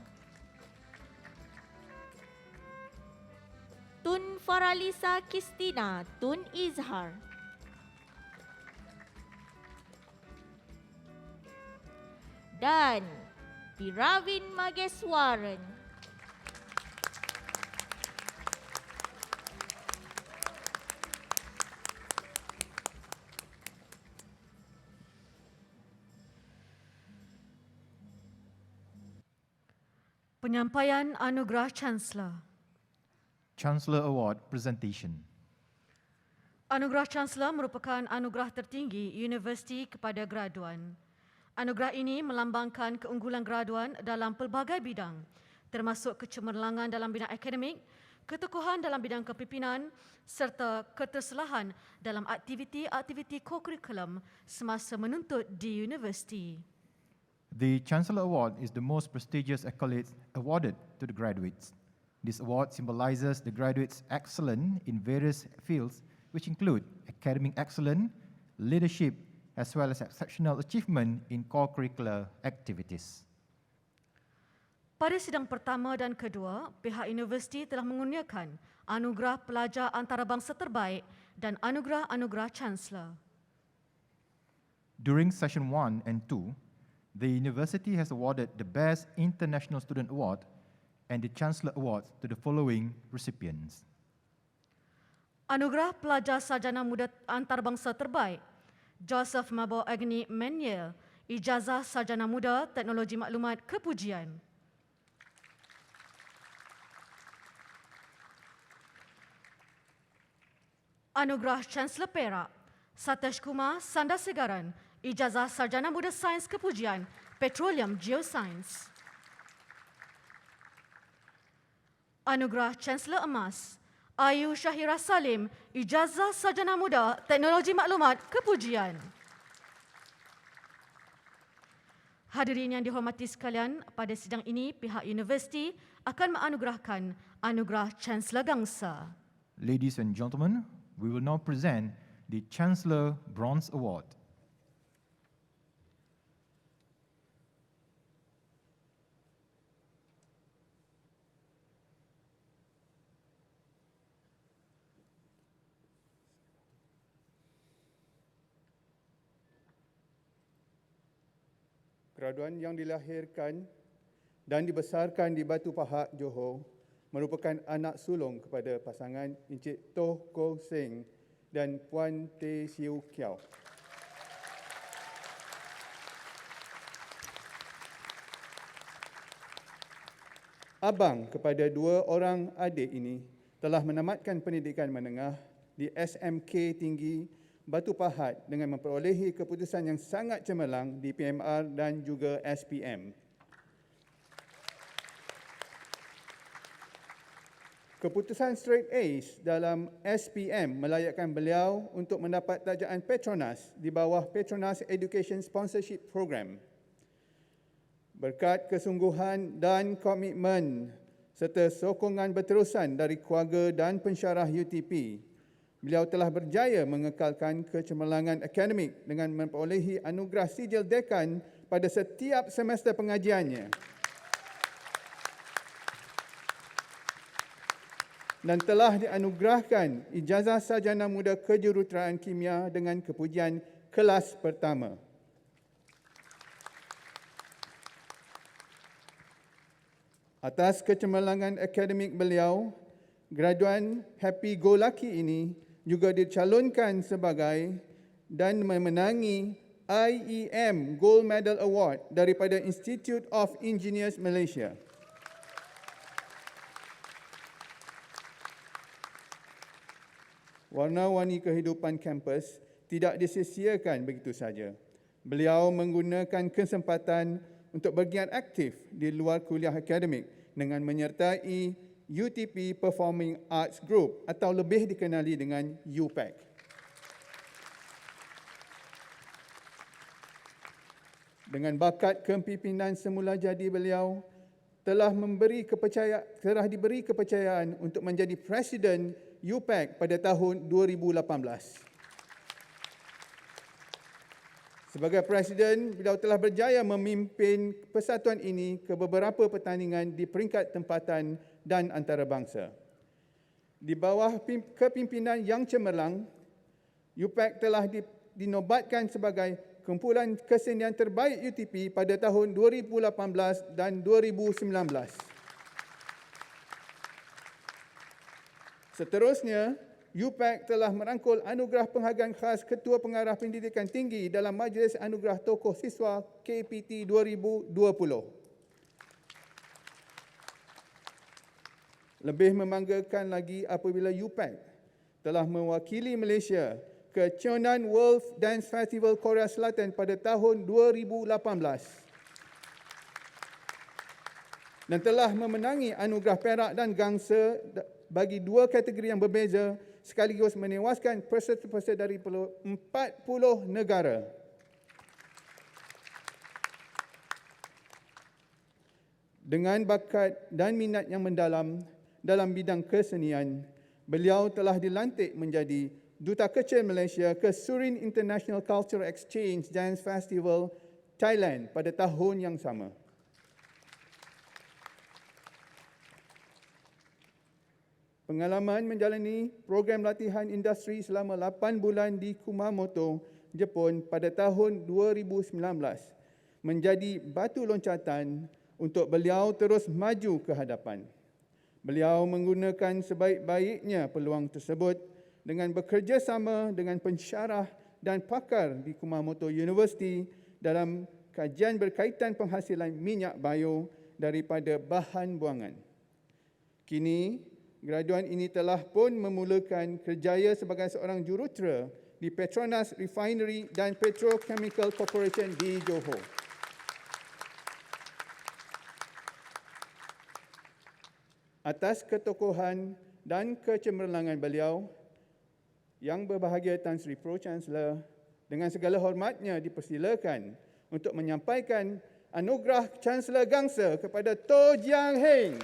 Tun Faralisa Kistina Tun Izhar. Dan Piravin Mageswaran. Penyampaian Anugerah Chancellor. Chancellor Award Presentation. Anugerah Chancellor merupakan anugerah tertinggi universiti kepada graduan. Anugerah ini melambangkan keunggulan graduan dalam pelbagai bidang, termasuk kecemerlangan dalam bidang akademik, keteguhan dalam bidang kepimpinan serta keterselahan dalam aktiviti-aktiviti kokurikulum semasa menuntut di universiti. The Chancellor Award is the most prestigious accolade awarded to the graduates. This award symbolizes the graduates' excellence in various fields, which include academic excellence, leadership, as well as exceptional achievement in core curricular activities. Pada sidang pertama dan kedua, pihak universiti telah mengurniakan Anugerah Pelajar Antarabangsa Terbaik dan Anugerah-Anugerah Chancellor. During session 1 and 2, the university has awarded the Best International Student Award and the Chancellor Award to the following recipients. Anugerah Pelajar Sarjana Muda Antarabangsa Terbaik, Joseph Mabo Agni Manuel, Ijazah Sarjana Muda Teknologi Maklumat Kepujian. Anugerah Chancellor Perak, Satesh Kumar Sandasegaran, Ijazah Sarjana Muda Sains Kepujian, Petroleum Geoscience. Anugerah Chancellor Emas, Ayu Syahira Salim, Ijazah Sarjana Muda Teknologi Maklumat Kepujian. Hadirin yang dihormati sekalian, pada sidang ini pihak universiti akan menganugerahkan Anugerah Chancellor Gangsa. Ladies and gentlemen, we will now present the Chancellor Bronze Award. Graduan yang dilahirkan dan dibesarkan di Batu Pahat, Johor merupakan anak sulung kepada pasangan Encik Toh Koh Seng dan Puan Teh Siu Kiau. Abang kepada dua orang adik ini telah menamatkan pendidikan menengah di SMK Tinggi Batu Pahat dengan memperolehi keputusan yang sangat cemerlang di PMR dan juga SPM. Keputusan straight A's dalam SPM melayakkan beliau untuk mendapat darjaan Petronas di bawah Petronas Education Sponsorship Program. Berkat kesungguhan dan komitmen serta sokongan berterusan dari keluarga dan pensyarah UTP, beliau telah berjaya mengekalkan kecemerlangan akademik dengan memperolehi anugerah sijil dekan pada setiap semester pengajiannya. Dan telah dianugerahkan ijazah sarjana muda kejuruteraan kimia dengan kepujian kelas pertama. Atas kecemerlangan akademik beliau, graduan Happy Go Lucky ini juga dicalonkan sebagai dan memenangi IEM Gold Medal Award daripada Institute of Engineers Malaysia. Warna-warni kehidupan kampus tidak disia-siakan begitu saja. Beliau menggunakan kesempatan untuk bergiat aktif di luar kuliah akademik dengan menyertai UTP Performing Arts Group atau lebih dikenali dengan UPAC. Dengan bakat kepimpinan semula jadi beliau telah diberi kepercayaan untuk menjadi Presiden UPAC pada tahun 2018. Sebagai Presiden, beliau telah berjaya memimpin persatuan ini ke beberapa pertandingan di peringkat tempatan dan antarabangsa. Di bawah kepimpinan yang cemerlang, UPAC telah dinobatkan sebagai kumpulan kesenian terbaik UTP pada tahun 2018 dan 2019. Seterusnya, UPAC telah merangkul anugerah penghargaan khas Ketua Pengarah Pendidikan Tinggi dalam Majlis Anugerah Tokoh Siswa KPT 2020. Lebih membanggakan lagi apabila UPAC telah mewakili Malaysia ke Cheonan World Dance Festival Korea Selatan pada tahun 2018 dan telah memenangi anugerah perak dan gangsa bagi dua kategori yang berbeza sekaligus menewaskan peserta-peserta dari 40 negara. Dengan bakat dan minat yang mendalam dalam bidang kesenian, beliau telah dilantik menjadi Duta Kecil Malaysia ke Surin International Cultural Exchange Dance Festival, Thailand pada tahun yang sama. Pengalaman menjalani program latihan industri selama 8 bulan di Kumamoto, Jepun pada tahun 2019 menjadi batu loncatan untuk beliau terus maju ke hadapan. Beliau menggunakan sebaik-baiknya peluang tersebut dengan bekerjasama dengan pensyarah dan pakar di Kumamoto University dalam kajian berkaitan penghasilan minyak bio daripada bahan buangan. Kini, graduan ini telah pun memulakan kerjaya sebagai seorang jurutera di Petronas Refinery dan Petrochemical Corporation di Johor. Atas ketokohan dan kecemerlangan beliau, Yang Berbahagia Tan Sri Pro-Chancellor dengan segala hormatnya dipersilakan untuk menyampaikan anugerah Chancellor Gangsa kepada To Jiang Heng.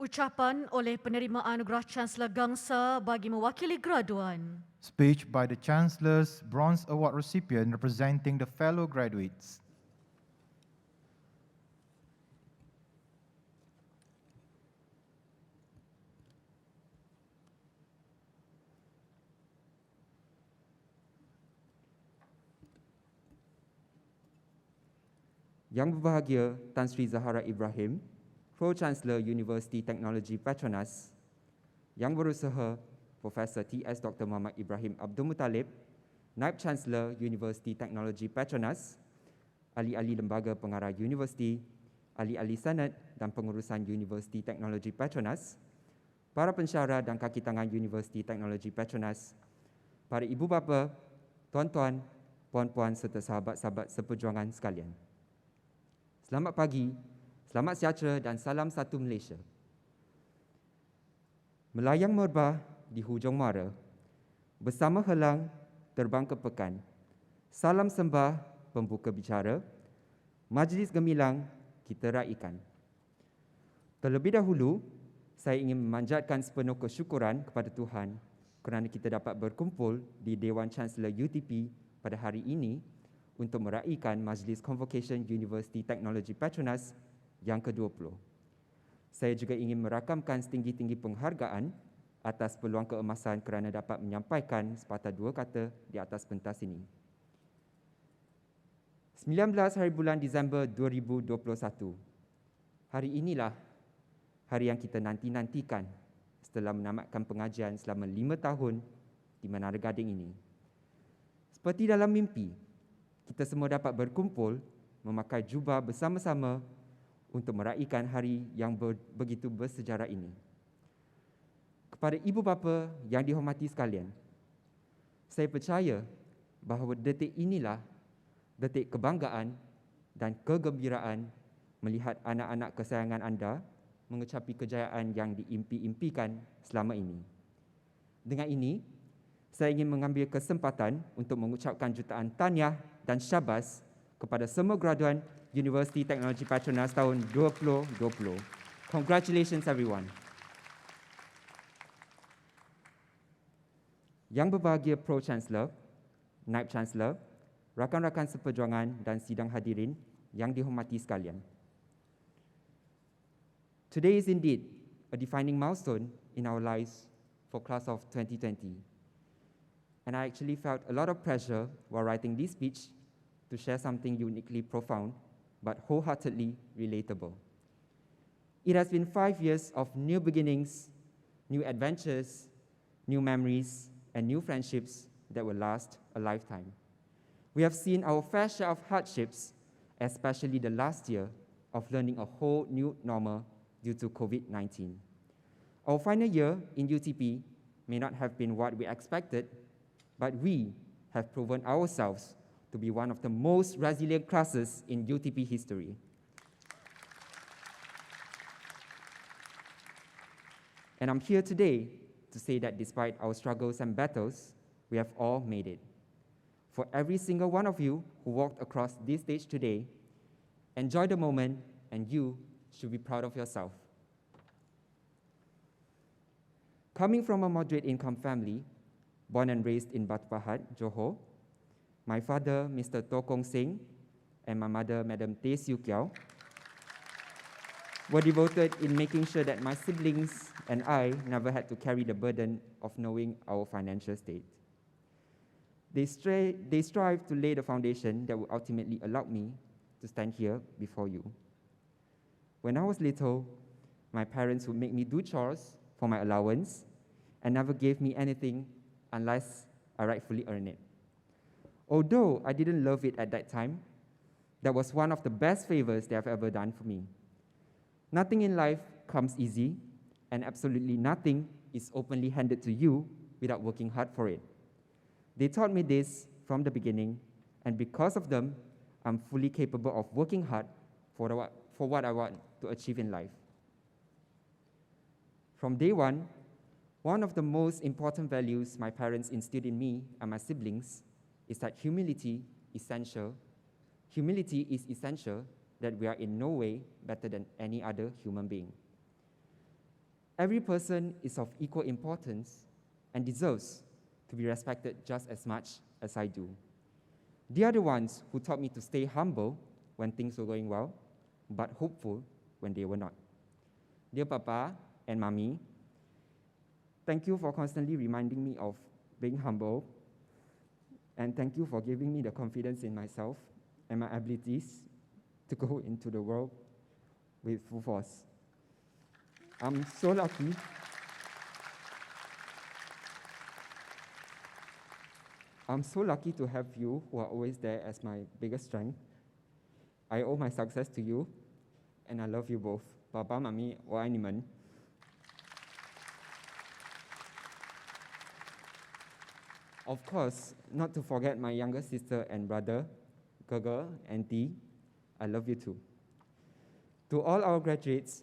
Ucapan oleh penerima anugerah Chancellor Gangsa bagi mewakili graduan. Speech by the Chancellor's Bronze Award recipient representing the fellow graduates. Yang Berbahagia Tan Sri Zahara Ibrahim, Pro-Chancellor University Technology Petronas, Yang Berusaha Profesor T.S. Dr. Muhammad Ibrahim Abdul Muttalib, Naib Chancellor University Technology Petronas, ahli-ahli lembaga pengarah universiti, ahli-ahli senat dan pengurusan University Technology Petronas, para pensyarah dan kaki tangan University Technology Petronas, para ibu bapa, tuan-tuan, puan-puan serta sahabat-sahabat seperjuangan sekalian. Selamat pagi, selamat sejahtera dan salam satu Malaysia. Melayang merbah di hujung mara, bersama helang terbang ke pekan. Salam sembah pembuka bicara, majlis gemilang kita raikan. Terlebih dahulu, saya ingin memanjatkan sepenuh kesyukuran kepada Tuhan kerana kita dapat berkumpul di Dewan Chancellor UTP pada hari ini untuk meraikan Majlis Convocation University Technology Petronas yang ke-20. Saya juga ingin merakamkan setinggi-tinggi penghargaan atas peluang keemasan kerana dapat menyampaikan sepatah dua kata di atas pentas ini. 19 hari bulan Disember 2021. Hari inilah hari yang kita nanti-nantikan setelah menamatkan pengajian selama 5 tahun di Menara Gading ini. Seperti dalam mimpi, kita semua dapat berkumpul memakai jubah bersama-sama untuk meraikan hari yang begitu bersejarah ini. Kepada ibu bapa yang dihormati sekalian, saya percaya bahawa detik inilah detik kebanggaan dan kegembiraan melihat anak-anak kesayangan anda mengecapi kejayaan yang diimpi-impikan selama ini. Dengan ini, saya ingin mengambil kesempatan untuk mengucapkan jutaan tahniah dan syabas kepada semua graduan University Technology Petronas tahun 2020. Congratulations everyone. Yang Berbahagia Pro-Chancellor, Naib Chancellor, rakan-rakan seperjuangan dan sidang hadirin yang dihormati sekalian. Today is indeed a defining milestone in our lives for class of 2020. And I actually felt a lot of pressure while writing this speech to share something uniquely profound but wholeheartedly relatable. It has been 5 years of new beginnings, new adventures, new memories, and new friendships that will last a lifetime. We have seen our fair share of hardships, especially the last year of learning a whole new normal due to COVID-19. Our final year in UTP may not have been what we expected, but we have proven ourselves to be one of the most resilient classes in UTP history. And I'm here today to say that despite our struggles and battles, we have all made it. For every single one of you who walked across this stage today, enjoy the moment, and you should be proud of yourself. Coming from a moderate income family, born and raised in Batu Pahat, Johor, my father, Mr. Toh Kong Seng, and my mother, Madam Teh Siu Kiao, were devoted in making sure that my siblings and I never had to carry the burden of knowing our financial state. They strive to lay the foundation that will ultimately allow me to stand here before you. When I was little, my parents would make me do chores for my allowance and never gave me anything unless I rightfully earned it. Although I didn't love it at that time, that was one of the best favors they have ever done for me. Nothing in life comes easy, and absolutely nothing is openly handed to you without working hard for it. They taught me this from the beginning, and because of them, I'm fully capable of working hard for what I want to achieve in life. From day one of the most important values my parents instilled in me and my siblings is that humility is essential, that we are in no way better than any other human being. Every person is of equal importance and deserves to be respected just as much as I do. They are the ones who taught me to stay humble when things were going well, but hopeful when they were not. Dear Papa and Mommy, thank you for constantly reminding me of being humble, and thank you for giving me the confidence in myself and my abilities to go into the world with full force. I'm so lucky. I'm so lucky to have you who are always there as my biggest strength. I owe my success to you, and I love you both. Papa, Mami, 我爱你们. Of course, not to forget my younger sister and brother, Gaga, Auntie, I love you too. To all our graduates,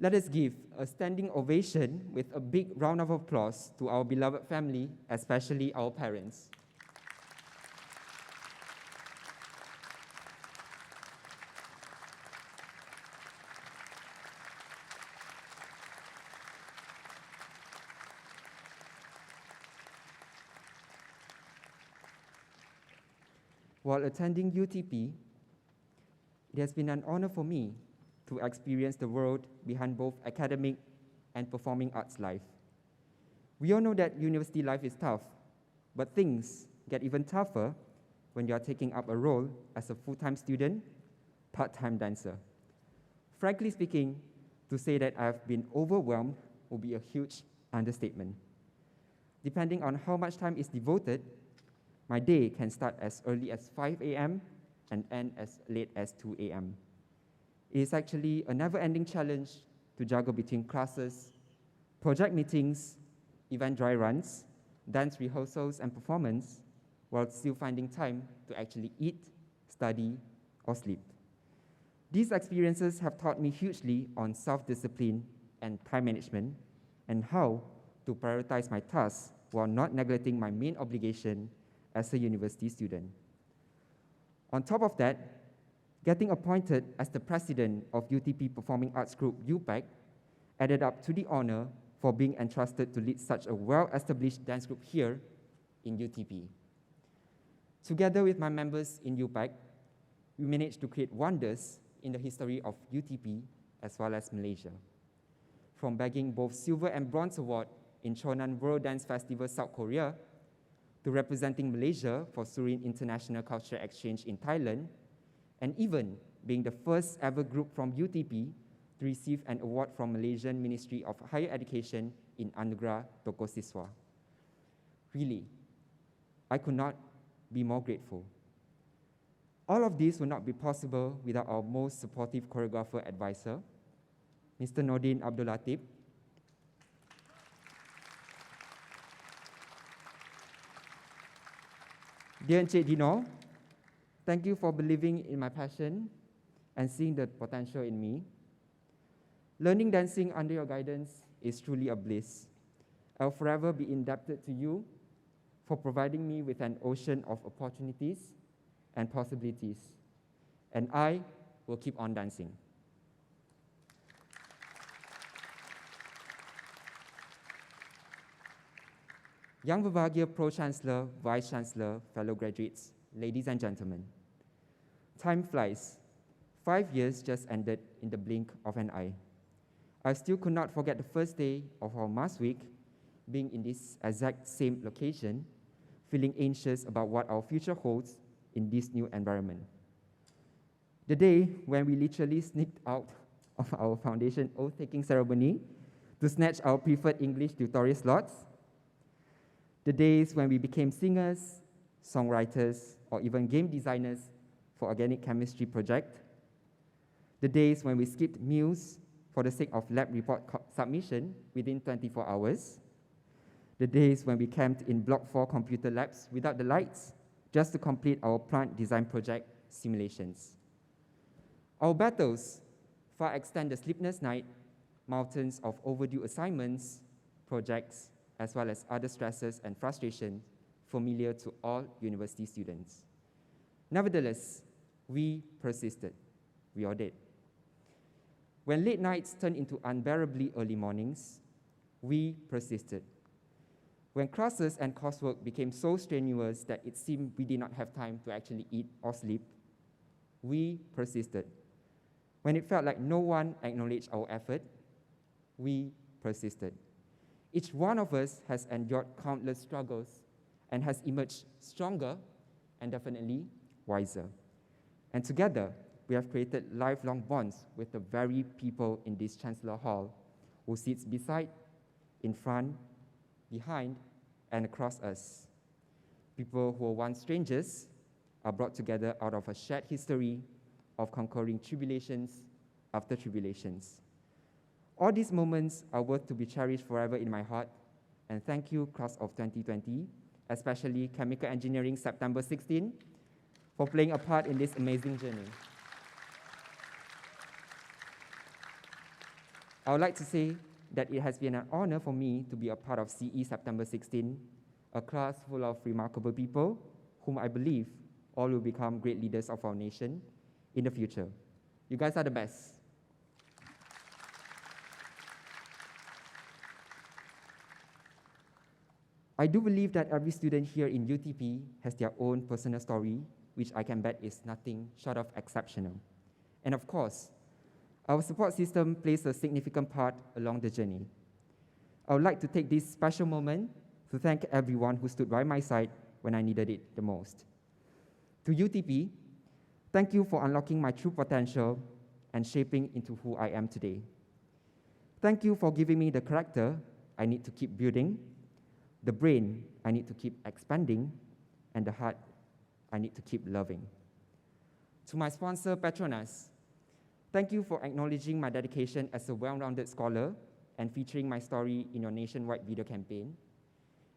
let us give a standing ovation with a big round of applause to our beloved family, especially our parents. While attending UTP, it has been an honor for me to experience the world behind both academic and performing arts life. We all know that university life is tough, but things get even tougher when you are taking up a role as a full-time student, part-time dancer. Frankly speaking, to say that I have been overwhelmed will be a huge understatement. Depending on how much time is devoted, my day can start as early as 5 a.m. and end as late as 2 a.m. It is actually a never-ending challenge to juggle between classes, project meetings, event dry runs, dance rehearsals, and performance, while still finding time to actually eat, study, or sleep. These experiences have taught me hugely on self-discipline and time management, and how to prioritize my tasks while not neglecting my main obligation as a university student. On top of that, getting appointed as the president of UTP Performing Arts Group UPAC added up to the honor for being entrusted to lead such a well-established dance group here in UTP. Together with my members in UPAC, we managed to create wonders in the history of UTP as well as Malaysia. From bagging both silver and bronze award in Chonan World Dance Festival, South Korea, to representing Malaysia for Surin International Cultural Exchange in Thailand, and even being the first ever group from UTP to receive an award from Malaysian Ministry of Higher Education in Anugerah Toko Siswa. Really, I could not be more grateful. All of this would not be possible without our most supportive choreographer advisor, Mr. Nordin Abdul Latif. Dear Encik Dino, thank you for believing in my passion and seeing the potential in me. Learning dancing under your guidance is truly a bliss. I'll forever be indebted to you for providing me with an ocean of opportunities and possibilities. And I will keep on dancing. Yang Berbahagia Pro-Chancellor, Vice-Chancellor, fellow graduates, ladies and gentlemen, time flies. 5 years just ended in the blink of an eye. I still could not forget the first day of our Mass Week, being in this exact same location, feeling anxious about what our future holds in this new environment. The day when we literally sneaked out of our foundation oath-taking ceremony to snatch our preferred English tutorial slots. The days when we became singers, songwriters, or even game designers for organic chemistry project. The days when we skipped meals for the sake of lab report submission within 24 hours. The days when we camped in Block 4 computer labs without the lights just to complete our plant design project simulations. Our battles far extend the sleepless night, mountains of overdue assignments, projects, as well as other stresses and frustrations familiar to all university students. Nevertheless, we persisted. We all did. When late nights turned into unbearably early mornings, we persisted. When classes and coursework became so strenuous that it seemed we did not have time to actually eat or sleep, we persisted. When it felt like no one acknowledged our effort, we persisted. Each one of us has endured countless struggles and has emerged stronger and definitely wiser. And together, we have created lifelong bonds with the very people in this Chancellor Hall who sits beside, in front, behind, and across us. People who were once strangers are brought together out of a shared history of conquering tribulations after tribulations. All these moments are worth to be cherished forever in my heart, and thank you, class of 2020, especially Chemical Engineering September 16, for playing a part in this amazing journey. I would like to say that it has been an honor for me to be a part of CE September 16, a class full of remarkable people whom I believe all will become great leaders of our nation in the future. You guys are the best. I do believe that every student here in UTP has their own personal story, which I can bet is nothing short of exceptional. And of course, our support system plays a significant part along the journey. I would like to take this special moment to thank everyone who stood by my side when I needed it the most. To UTP, thank you for unlocking my true potential and shaping into who I am today. Thank you for giving me the character I need to keep building, the brain I need to keep expanding, and the heart I need to keep loving. To my sponsor, Petronas, thank you for acknowledging my dedication as a well-rounded scholar and featuring my story in your nationwide video campaign.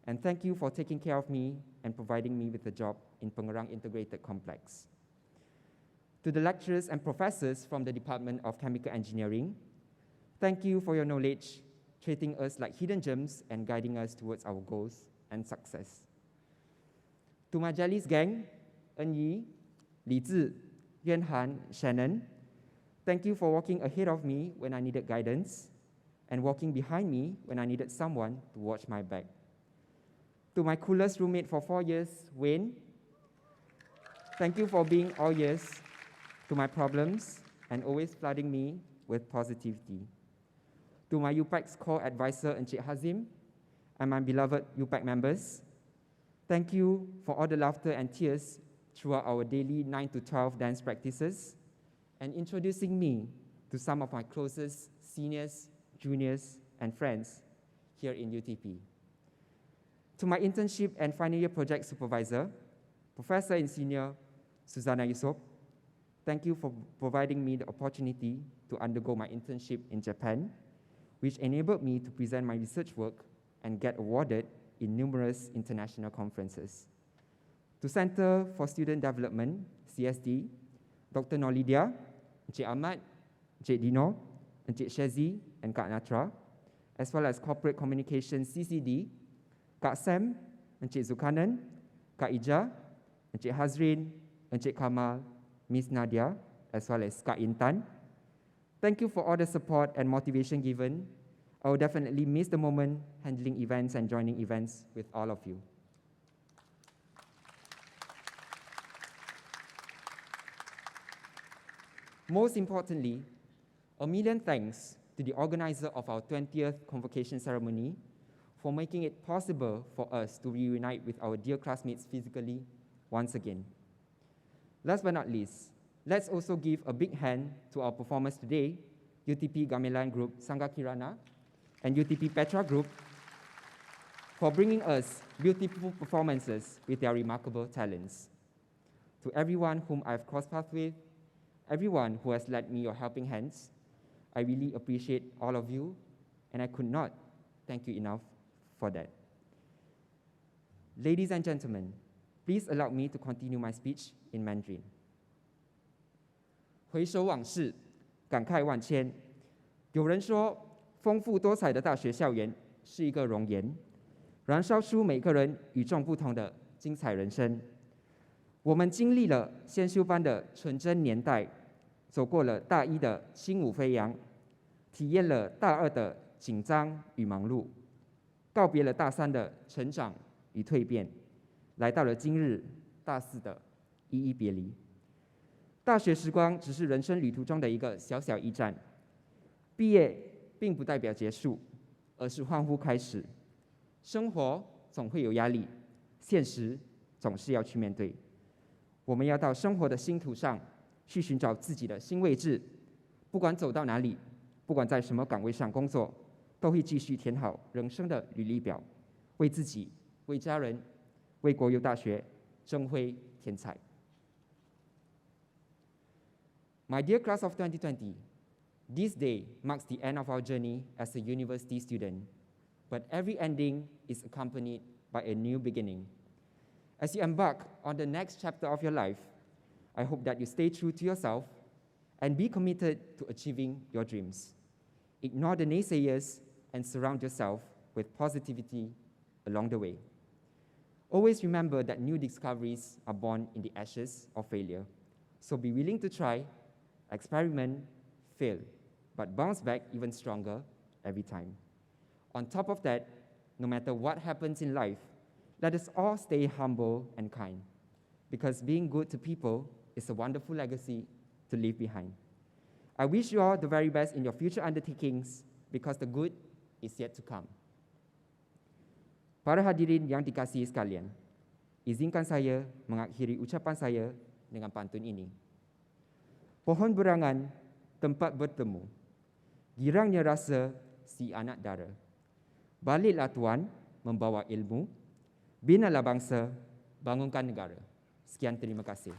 And thank you for taking care of me and providing me with a job in Pengerang Integrated Complex. To the lecturers and professors from the Department of Chemical Engineering, thank you for your knowledge, treating us like hidden gems and guiding us towards our goals and success. To my Jellies gang, En Yi, Li Zi, Yuan Han, Shannon, thank you for walking ahead of me when I needed guidance and walking behind me when I needed someone to watch my back. To my coolest roommate for 4 years, Wayne, thank you for being all ears to my problems and always flooding me with positivity. To my UPAC's core advisor, Encik Hazim, and my beloved UPAC members, thank you for all the laughter and tears throughout our daily 9 to 12 dance practices and introducing me to some of my closest seniors, juniors, and friends here in UTP. To my internship and final year project supervisor, Professor and Senior Susanna Yusof, thank you for providing me the opportunity to undergo my internship in Japan, which enabled me to present my research work and get awarded in numerous international conferences. To Center for Student Development, CSD, Dr. Nolidia, Encik Ahmad, Encik Dino, Encik Shazi, and Kak Natra, as well as Corporate Communication CCD, Kak Sam, Encik Zulkarnain, Kak Ija, Encik Hazrin, Encik Kamal, Miss Nadia, as well as Kak Intan. Thank you for all the support and motivation given. I will definitely miss the moment handling events and joining events with all of you. Most importantly, a million thanks to the organizer of our 20th convocation ceremony for making it possible for us to reunite with our dear classmates physically once again. Last but not least, let's also give a big hand to our performers today, UTP Gamelan Group Sangga Kirana and UTP Petra Group, for bringing us beautiful performances with their remarkable talents. To everyone whom I've crossed paths with, everyone who has lent me your helping hands, I really appreciate all of you, and I could not thank you enough for that. Ladies and gentlemen, please allow me to continue my speech in Mandarin. 回首往事，感慨万千。有人说，丰富多彩的大学校园是一个容颜，燃烧出每个人与众不同的精彩人生。我们经历了先修班的纯真年代，走过了大一的轻舞飞扬，体验了大二的紧张与忙碌，告别了大三的成长与蜕变，来到了今日大四的依依别离。大学时光只是人生旅途中的一个小小驿站，毕业并不代表结束，而是欢呼开始。生活总会有压力，现实总是要去面对。我们要到生活的星途上去寻找自己的新位置，不管走到哪里，不管在什么岗位上工作，都会继续填好人生的履历表，为自己、为家人、为国有大学争辉添彩。My dear class of 2020, this day marks the end of our journey as a university student, but every ending is accompanied by a new beginning. As you embark on the next chapter of your life, I hope that you stay true to yourself and be committed to achieving your dreams. Ignore the naysayers and surround yourself with positivity along the way. Always remember that new discoveries are born in the ashes of failure, so be willing to try, experiment, fail, but bounce back even stronger every time. On top of that, no matter what happens in life, let us all stay humble and kind, because being good to people is a wonderful legacy to leave behind. I wish you all the very best in your future undertakings, because the good is yet to come. Para hadirin yang dikasihi sekalian, izinkan saya mengakhiri ucapan saya dengan pantun ini. Pohon berangan, tempat bertemu, girangnya rasa si anak dara. Baliklah tuan membawa ilmu, binalah bangsa, bangunkan negara. Sekian, terima kasih.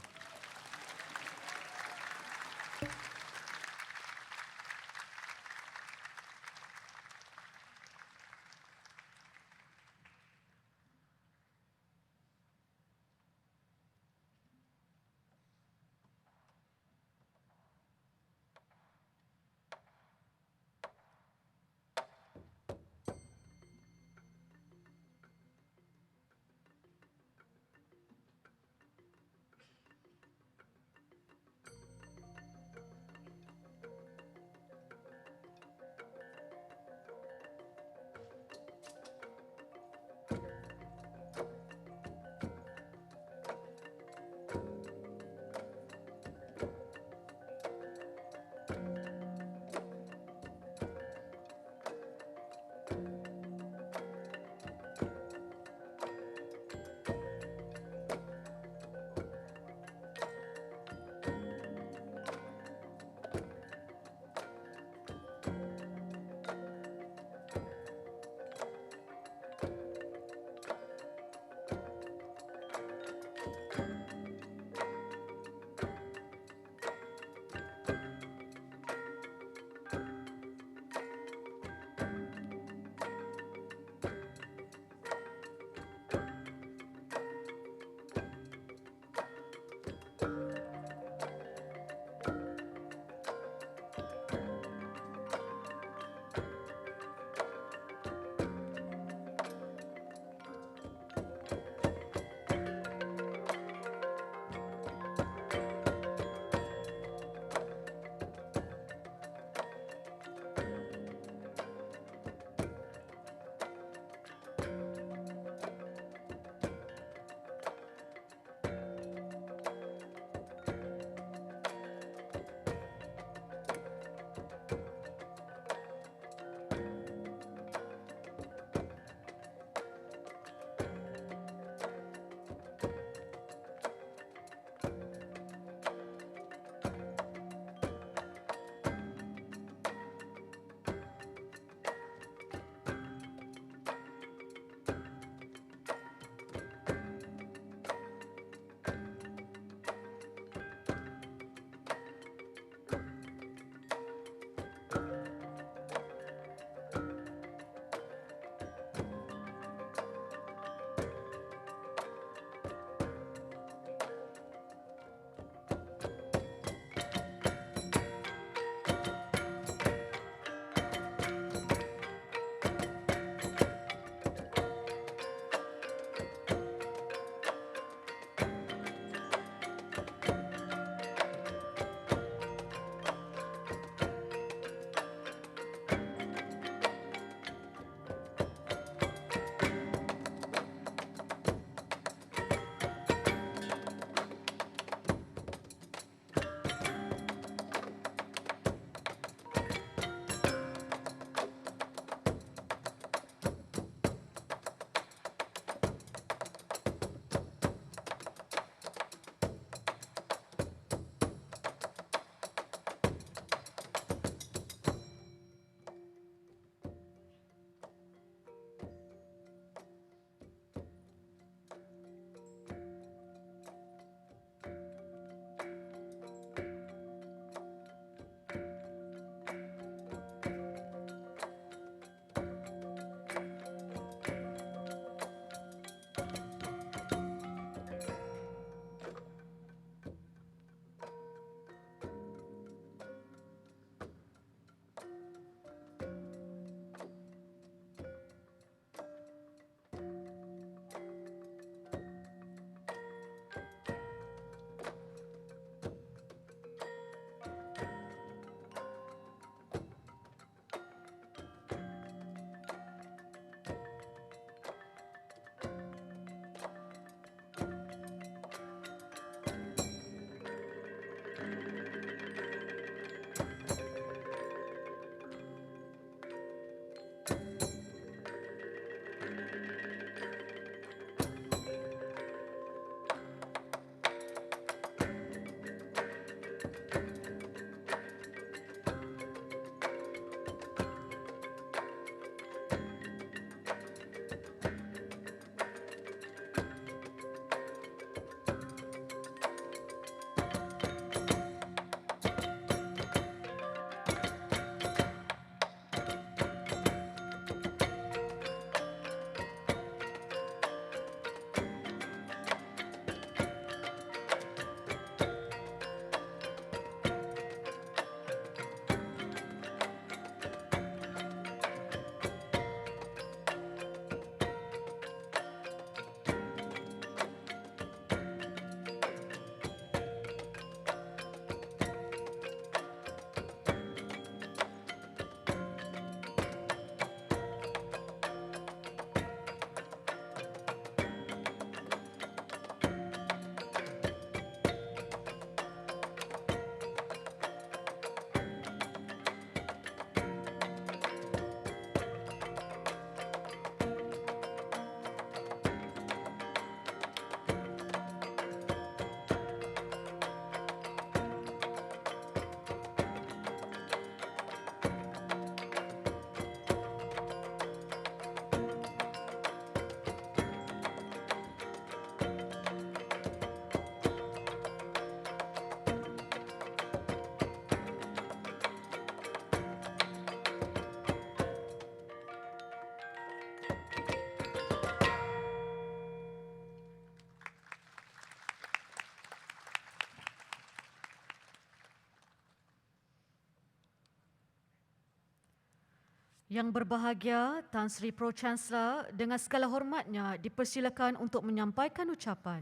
Yang berbahagia, Tan Sri Pro-Chancellor dengan segala hormatnya dipersilakan untuk menyampaikan ucapan.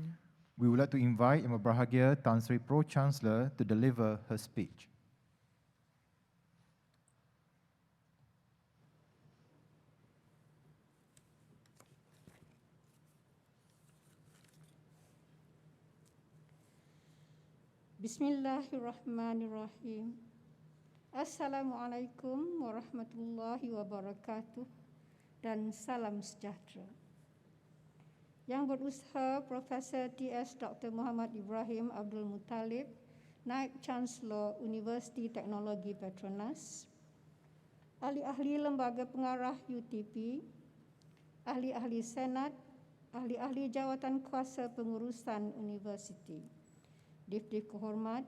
We would like to invite Yang Berbahagia Tan Sri Pro-Chancellor to deliver her speech. Bismillahirrahmanirrahim. Assalamualaikum warahmatullahi wabarakatuh dan salam sejahtera. Yang berusaha Profesor T.S. Dr. Muhammad Ibrahim Abdul Muttalib, Naib Chancellor Universiti Teknologi Petronas, ahli-ahli lembaga pengarah UTP, ahli-ahli Senat, ahli-ahli jawatan kuasa pengurusan universiti, Div-Div Kehormat,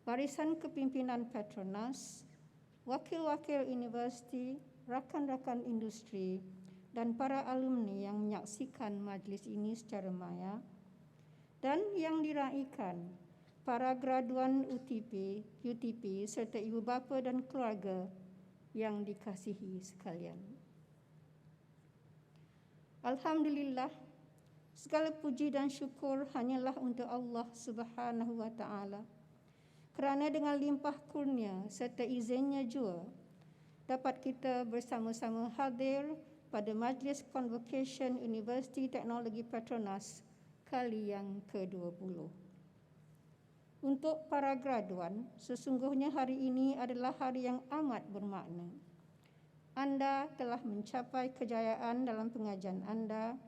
barisan kepimpinan Petronas, wakil-wakil universiti, rakan-rakan industri dan para alumni yang menyaksikan majlis ini secara maya, dan yang diraikan para graduan UTP serta ibu bapa dan keluarga yang dikasihi sekalian. Alhamdulillah, segala puji dan syukur hanyalah untuk Allah Subhanahu wa Ta'ala, kerana dengan limpah kurnia serta izinnya jua dapat kita bersama-sama hadir pada majlis Convocation Universiti Teknologi Petronas kali yang ke-20. Untuk para graduan, sesungguhnya hari ini adalah hari yang amat bermakna. Anda telah mencapai kejayaan dalam pengajian anda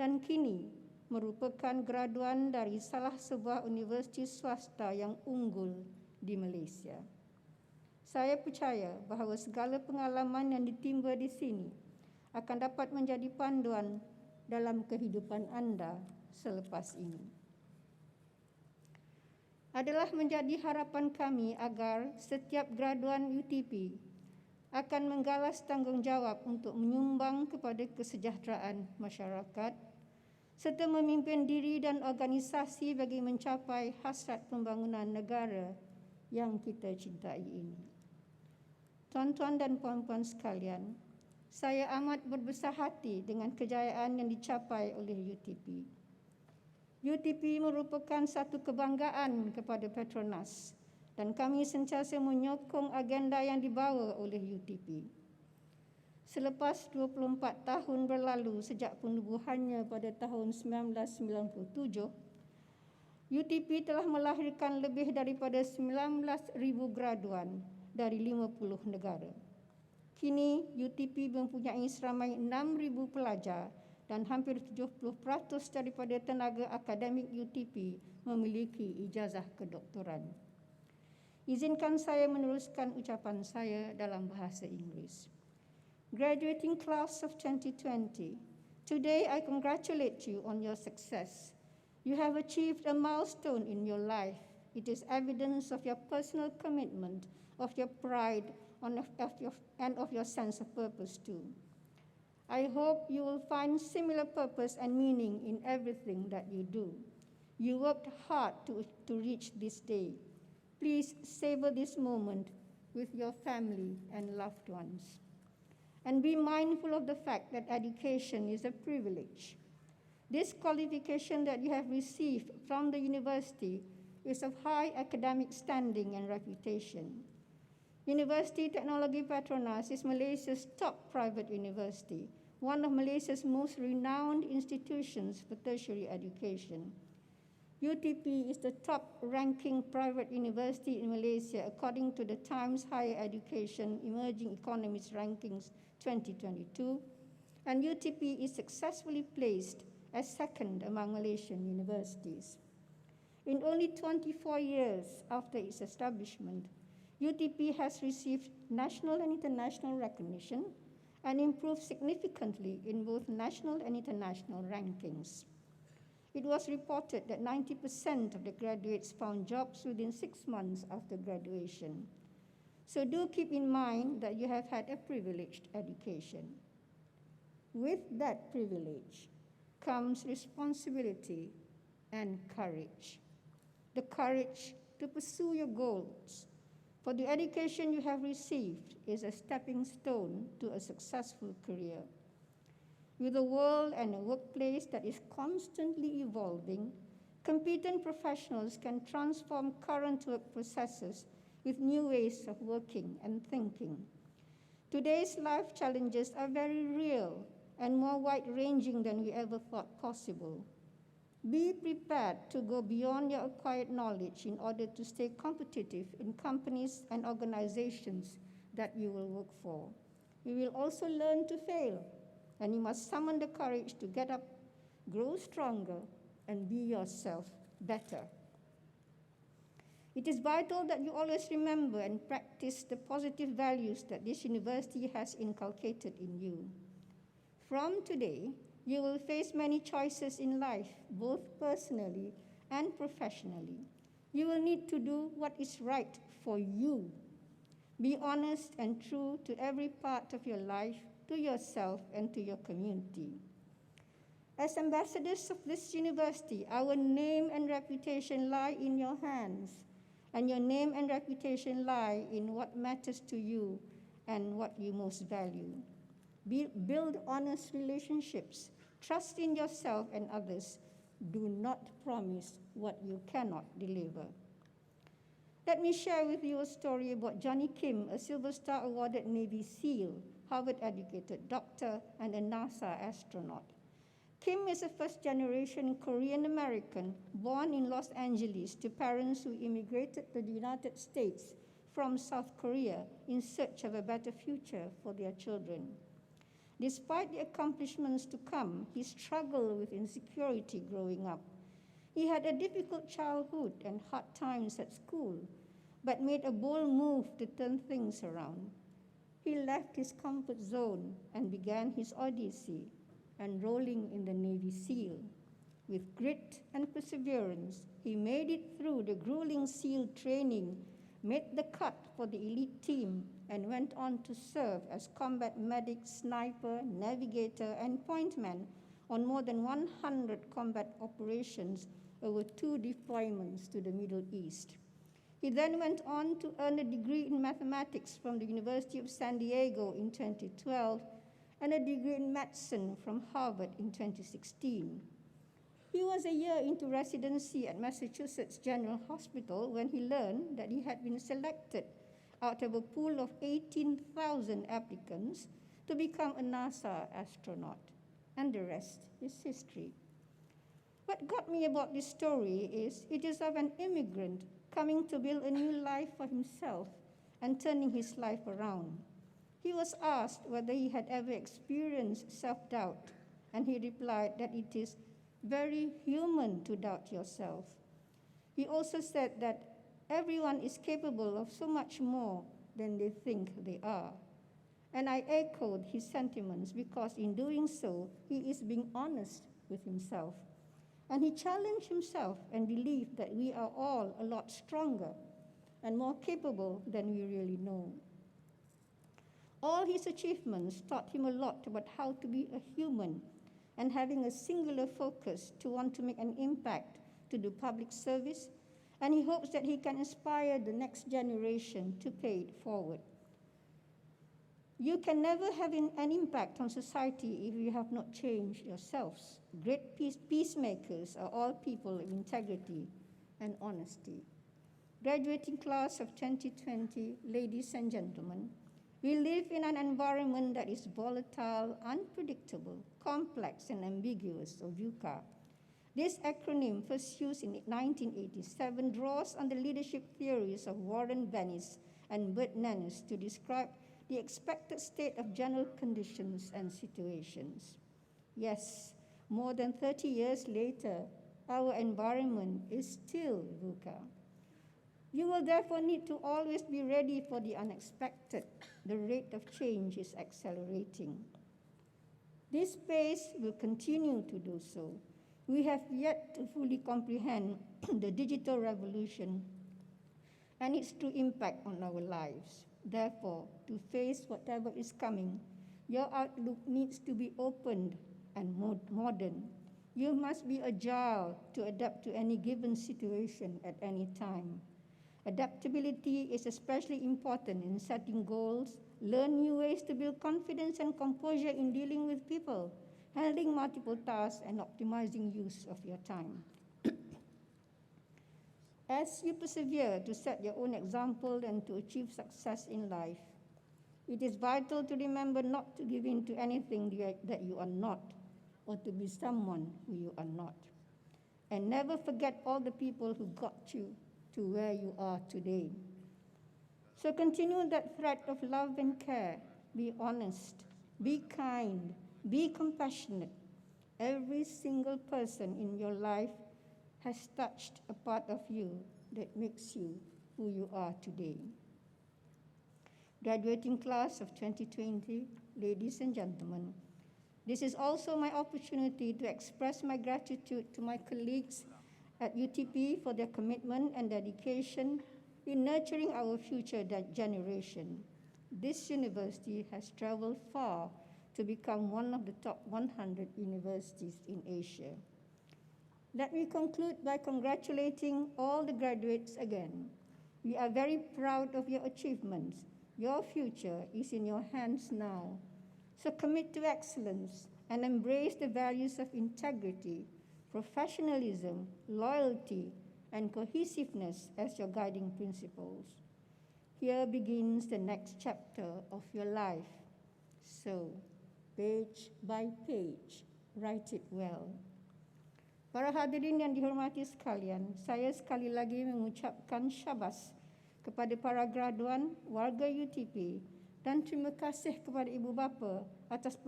dan kini merupakan graduan dari salah sebuah universiti swasta yang unggul di Malaysia. Saya percaya bahawa segala pengalaman yang ditimba di sini akan dapat menjadi panduan dalam kehidupan anda selepas ini. Adalah menjadi harapan kami agar setiap graduan UTP akan menggalas tanggungjawab untuk menyumbang kepada kesejahteraan masyarakat serta memimpin diri dan organisasi bagi mencapai hasrat pembangunan negara yang kita cintai ini. Tuan-tuan dan puan-puan sekalian, saya amat berbesar hati dengan kejayaan yang dicapai oleh UTP. UTP merupakan satu kebanggaan kepada Petronas dan kami sentiasa menyokong agenda yang dibawa oleh UTP. Selepas 24 tahun berlalu sejak penubuhannya pada tahun 1997, UTP telah melahirkan lebih daripada 19,000 graduan dari 50 negara. Kini, UTP mempunyai seramai 6,000 pelajar dan hampir 70% daripada tenaga akademik UTP memiliki ijazah kedoktoran. Izinkan saya meneruskan ucapan saya dalam bahasa Inggeris. Graduating class of 2020, today I congratulate you on your success. You have achieved a milestone in your life. It is evidence of your personal commitment, of your pride, and of your sense of purpose too. I hope you will find similar purpose and meaning in everything that you do. You worked hard to reach this day. Please savor this moment with your family and loved ones. And be mindful of the fact that education is a privilege. This qualification that you have received from the university is of high academic standing and reputation. Universiti Teknologi Petronas is Malaysia's top private university, one of Malaysia's most renowned institutions for tertiary education. UTP is the top-ranking private university in Malaysia according to the Times Higher Education Emerging Economies Rankings 2022, and UTP is successfully placed as second among Malaysian universities. In only 24 years after its establishment, UTP has received national and international recognition and improved significantly in both national and international rankings. It was reported that 90% of the graduates found jobs within 6 months after graduation. So do keep in mind that you have had a privileged education. With that privilege comes responsibility and courage. The courage to pursue your goals, for the education you have received is a stepping stone to a successful career. With a world and a workplace that is constantly evolving, competent professionals can transform current work processes with new ways of working and thinking. Today's life challenges are very real and more wide-ranging than we ever thought possible. Be prepared to go beyond your acquired knowledge in order to stay competitive in companies and organizations that you will work for. You will also learn to fail, and you must summon the courage to get up, grow stronger, and be yourself better. It is vital that you always remember and practice the positive values that this university has inculcated in you. From today, you will face many choices in life, both personally and professionally. You will need to do what is right for you. Be honest and true to every part of your life, to yourself and to your community. As ambassadors of this university, our name and reputation lie in your hands, and your name and reputation lie in what matters to you and what you most value. Build honest relationships. Trust in yourself and others. Do not promise what you cannot deliver. Let me share with you a story about Johnny Kim, a Silver Star awarded Navy SEAL, Harvard-educated doctor, and a NASA astronaut. Kim is a first-generation Korean-American born in Los Angeles to parents who immigrated to the United States from South Korea in search of a better future for their children. Despite the accomplishments to come, he struggled with insecurity growing up. He had a difficult childhood and hard times at school, but made a bold move to turn things around. He left his comfort zone and began his odyssey, enrolling in the Navy SEAL. With grit and perseverance, he made it through the grueling SEAL training, made the cut for the elite team, and went on to serve as combat medic, sniper, navigator, and pointman on more than 100 combat operations over 2 deployments to the Middle East. He then went on to earn a degree in mathematics from the University of San Diego in 2012 and a degree in medicine from Harvard in 2016. He was a year into residency at Massachusetts General Hospital when he learned that he had been selected out of a pool of 18,000 applicants to become a NASA astronaut, and the rest is history. What got me about this story is it is of an immigrant coming to build a new life for himself and turning his life around. He was asked whether he had ever experienced self-doubt, and he replied that it is very human to doubt yourself. He also said that everyone is capable of so much more than they think they are. And I echoed his sentiments because in doing so, he is being honest with himself. And he challenged himself and believed that we are all a lot stronger and more capable than we really know. All his achievements taught him a lot about how to be a human and having a singular focus to want to make an impact to do public service, and he hopes that he can inspire the next generation to pay it forward. You can never have an impact on society if you have not changed yourselves. Great peacemakers are all people of integrity and honesty. Graduating class of 2020, ladies and gentlemen, we live in an environment that is volatile, unpredictable, complex, and ambiguous, or VUCA. This acronym, first used in 1987, draws on the leadership theories of Warren Bennis and Bert Nanus to describe the expected state of general conditions and situations. Yes, more than 30 years later, our environment is still VUCA. You will therefore need to always be ready for the unexpected. The rate of change is accelerating. This pace will continue to do so. We have yet to fully comprehend the digital revolution and its true impact on our lives. Therefore, to face whatever is coming, your outlook needs to be open and modern. You must be agile to adapt to any given situation at any time. Adaptability is especially important in setting goals, learn new ways to build confidence and composure in dealing with people, handling multiple tasks, and optimizing use of your time. As you persevere to set your own example and to achieve success in life, it is vital to remember not to give in to anything that you are not, or to be someone who you are not. And never forget all the people who got you to where you are today. So continue that thread of love and care. Be honest, be kind, be compassionate. Every single person in your life has touched a part of you that makes you who you are today. Graduating class of 2020, ladies and gentlemen, this is also my opportunity to express my gratitude to my colleagues at UTP for their commitment and dedication in nurturing our future generation. This university has traveled far to become one of the top 100 universities in Asia. Let me conclude by congratulating all the graduates again. We are very proud of your achievements. Your future is in your hands now. So commit to excellence and embrace the values of integrity, professionalism, loyalty, and cohesiveness as your guiding principles. Here begins the next chapter of your life. So, page by page, write it well. Para hadirin yang dihormati sekalian, saya sekali lagi mengucapkan syabas kepada para graduan, warga UTP, dan terima kasih kepada ibu bapa atas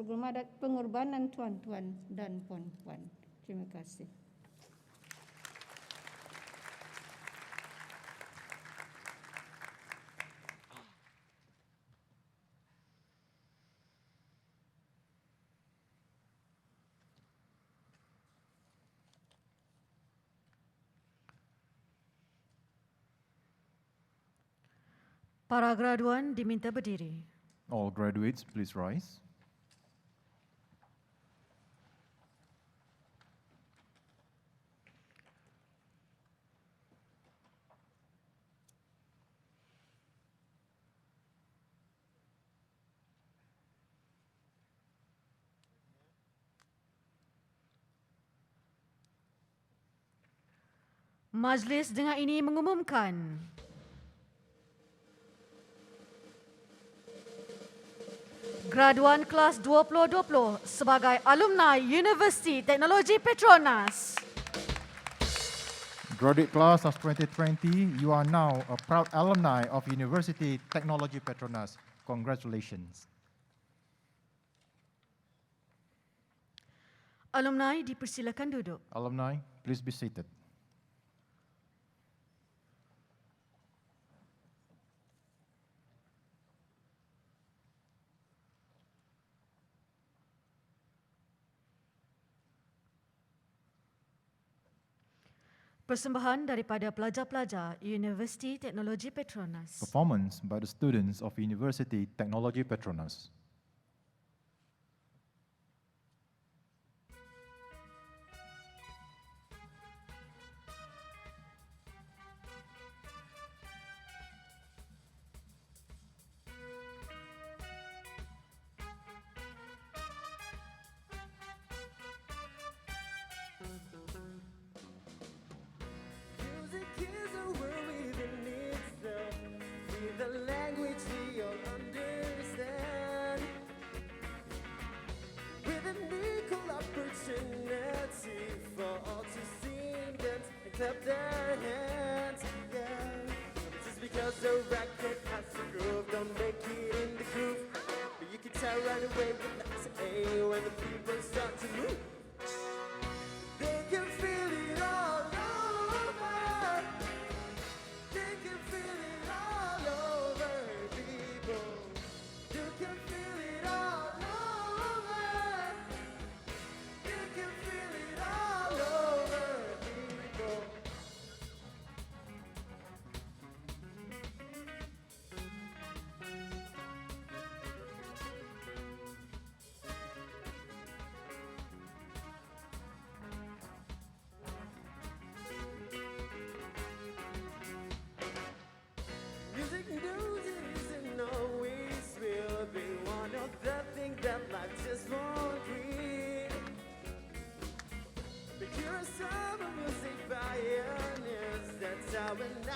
pengorbanan tuan-tuan dan puan-puan. Terima kasih. Para graduan diminta berdiri. All graduates, please rise. Majlis dengan ini mengumumkan graduan kelas 2020 sebagai alumni Universiti Teknologi Petronas. Graduate class of 2020, you are now a proud alumni of University Technology Petronas. Congratulations. Alumni dipersilakan duduk. Alumni, please be seated. Persembahan daripada pelajar-pelajar Universiti Teknologi Petronas. Performance by the students of University Technology Petronas. Clap their hands, yeah. Just because the record has a groove, don't make it in the groove. But you can tell right away when that's A when the people start to move. They can feel it all over. They can feel it all over, people. You can feel it all over. You can feel it all over.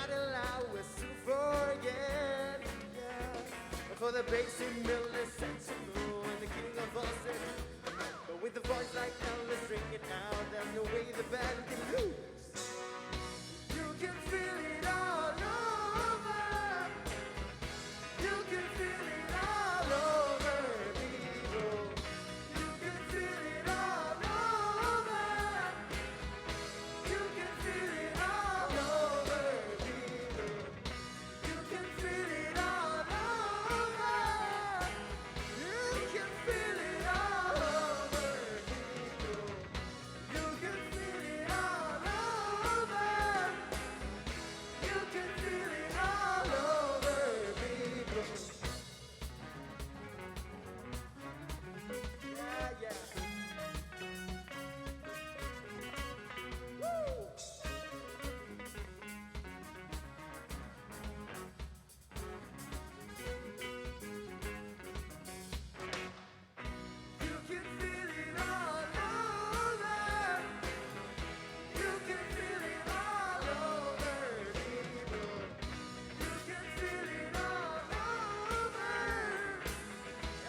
not allow us to forget. Yeah. For the basic mill is sensible and the king of all sin. But with a voice like Elvis, ring it out, there's no way the band can lose. You can feel it all over. You can feel it all over, people. You can feel it all over. You can feel it all over, people. You can feel it all over. You can feel it all over, people. You can feel it all over. You can feel it all over, people. Yeah, yeah. Woo! You can feel it all over. You can feel it all over, people. You can feel it all over.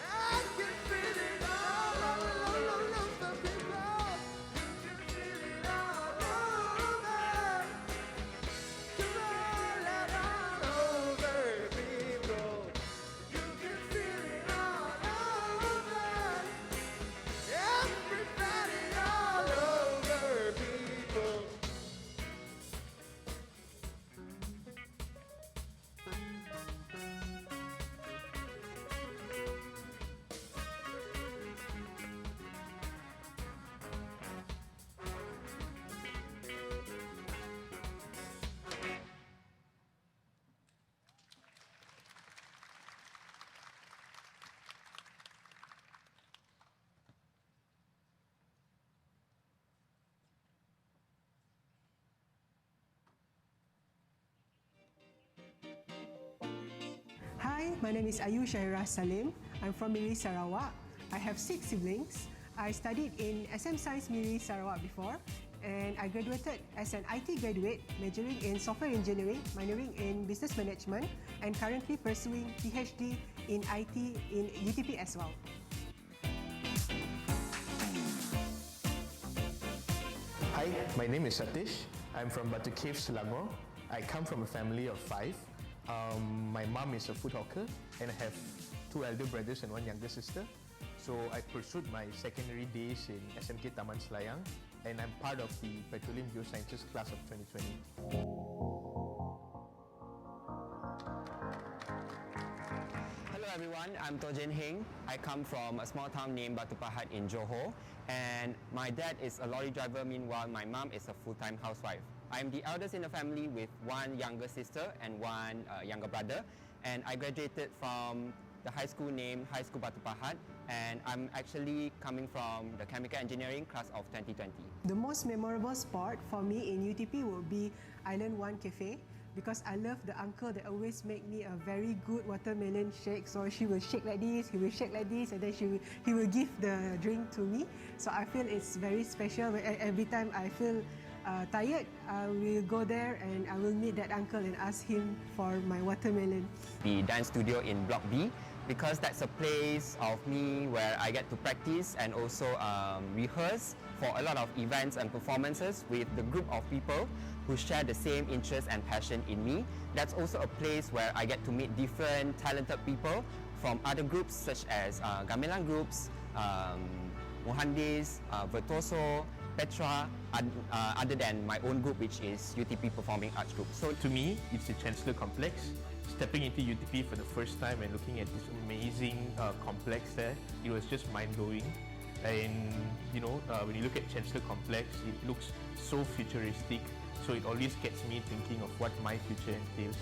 I can feel it all over, people. You can feel it all over. Come on, let all over, people. You can feel it all over. Everybody all over, people. Hi, my name is Ayu Syairah Salim. I'm from Miri, Sarawak. I have 6 siblings. I studied in SM Science Miri, Sarawak before, and I graduated as an IT graduate, majoring in software engineering, minoring in business management, and currently pursuing PhD in IT in UTP as well. Hi, my name is Satish. I'm from Batu Cave, Selangor. I come from a family of 5. My mom is a food hawker, and I have 2 elder brothers and 1 younger sister. So I pursued my secondary days in SMK Taman Selayang, and I'm part of the Petroleum Geosciences class of 2020. Hello everyone, I'm Tojen Heng. I come from a small town named Batu Pahat in Johor, and my dad is a lorry driver. Meanwhile, my mom is a full-time housewife. I'm the eldest in the family with 1 younger sister and 1 younger brother, and I graduated from the high school named High School Batu Pahat, and I'm actually coming from the Chemical Engineering class of 2020. The most memorable spot for me in UTP would be Island 1 Cafe, because I love the uncle that always make me a very good watermelon shake. So she will shake like this, he will shake like this, and then he will give the drink to me. So I feel it's very special. Every time I feel tired, I will go there and I will meet that uncle and ask him for my watermelon. The dance studio in Block B, because that's a place of me where I get to practice and also rehearse for a lot of events and performances with the group of people who share the same interest and passion in me. That's also a place where I get to meet different talented people from other groups such as gamelan groups, Mohandis, Virtuoso, Petra, other than my own group, which is UTP Performing Arts Group. So to me, it's the Chancellor Complex. Stepping into UTP for the first time and looking at this amazing complex there, it was just mind-blowing. And when you look at Chancellor Complex, it looks so futuristic. So it always gets me thinking of what my future entails.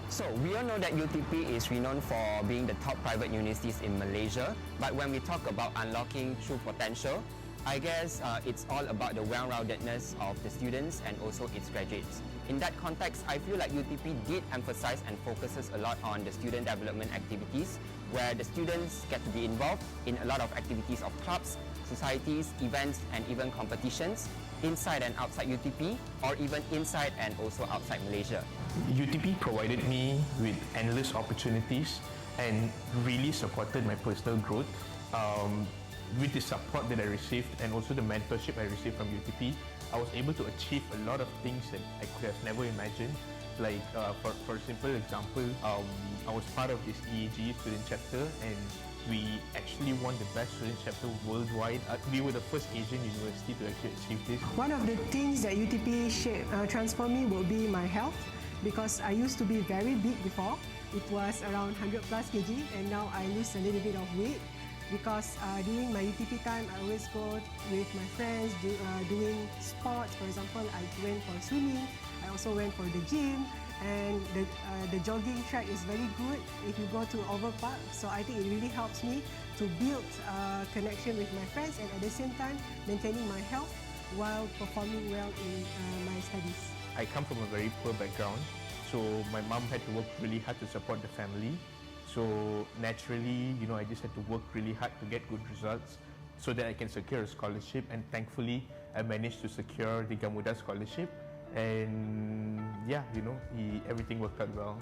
So we all know that UTP is renowned for being the top private universities in Malaysia. But when we talk about unlocking true potential, I guess it's all about the well-roundedness of the students and also its graduates. In that context, I feel like UTP did emphasize and focuses a lot on the student development activities, where the students get to be involved in a lot of activities of clubs, societies, events, and even competitions. inside and outside UTP, or even inside and also outside Malaysia. UTP provided me with endless opportunities and really supported my personal growth. With the support that I received and also the mentorship I received from UTP, I was able to achieve a lot of things that I could have never imagined. Like for a simple example, I was part of this EAG student chapter, and we actually won the best student chapter worldwide. We were the first Asian university to actually achieve this. One of the things that UTP transformed me will be my health, because I used to be very big before. It was around 100 plus kg, and now I lose a little bit of weight. Because during my UTP time, I always go with my friends doing sports. For example, I went for swimming. I also went for the gym, and the jogging track is very good if you go to Oval Park. So I think it really helps me to build a connection with my friends, and at the same time maintaining my health while performing well in my studies. I come from a very poor background, so my mom had to work really hard to support the family. So naturally, I just had to work really hard to get good results so that I can secure a scholarship, and thankfully I managed to secure the Gamuda scholarship, and yeah, everything worked out well.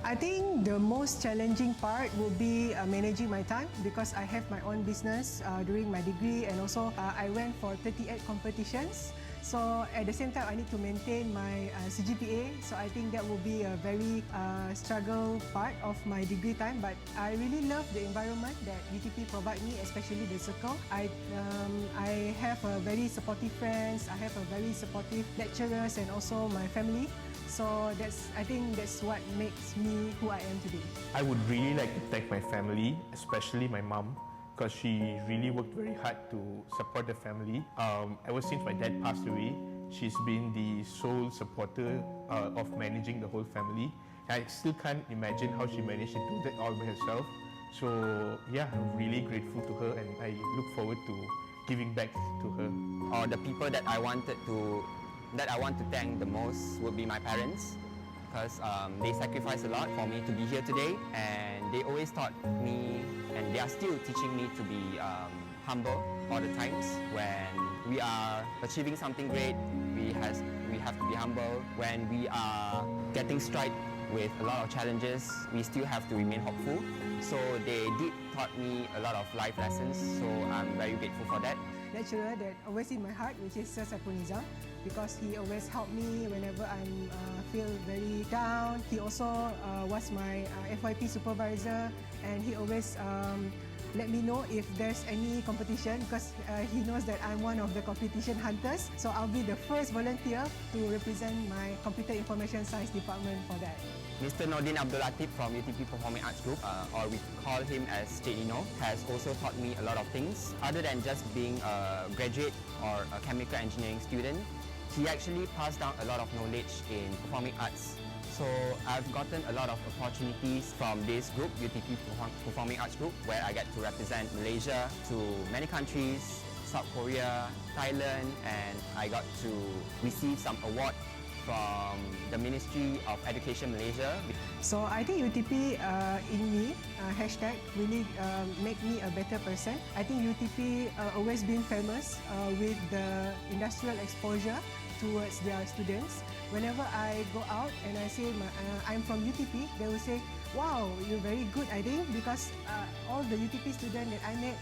I think the most challenging part will be managing my time, because I have my own business during my degree, and also I went for 38 competitions. So at the same time, I need to maintain my CGPA. So I think that will be a very struggle part of my degree time. But I really love the environment that UTP provide me, especially the circle. I have a very supportive friends. I have a very supportive lecturers, and also my family. So I think that's what makes me who I am today. I would really like to thank my family, especially my mom, because she really worked very hard to support the family. Ever since my dad passed away, she's been the sole supporter of managing the whole family. I still can't imagine how she managed to do that all by herself. So yeah, I'm really grateful to her, and I look forward to giving back to her. Or the people that I want to thank the most would be my parents, because they sacrificed a lot for me to be here today, and they always taught me, and they are still teaching me to be humble all the times. When we are achieving something great, we have to be humble. When we are getting straight with a lot of challenges, we still have to remain hopeful. So they did taught me a lot of life lessons, so I'm very grateful for that. Lecturer that always in my heart, which is Sir Sapuniza, because he always helped me whenever I feel very down. He also was my FYP supervisor, and he always let me know if there's any competition, because he knows that I'm one of the competition hunters. So I'll be the first volunteer to represent my Computer Information Science department for that. Mr. Nordin Abdul Latif from UTP Performing Arts Group, or we call him as Cik Nino, has also taught me a lot of things. Other than just being a graduate or a chemical engineering student, he actually passed down a lot of knowledge in performing arts. So I've gotten a lot of opportunities from this group, UTP Performing Arts Group, where I get to represent Malaysia to many countries, South Korea, Thailand, and I got to receive some award from the Ministry of Education Malaysia. So I think UTP in me, hashtag, really make me a better person. I think UTP always been famous with the industrial exposure towards their students. Whenever I go out and I say I'm from UTP, they will say, wow, you're very good, I think, because all the UTP students that I met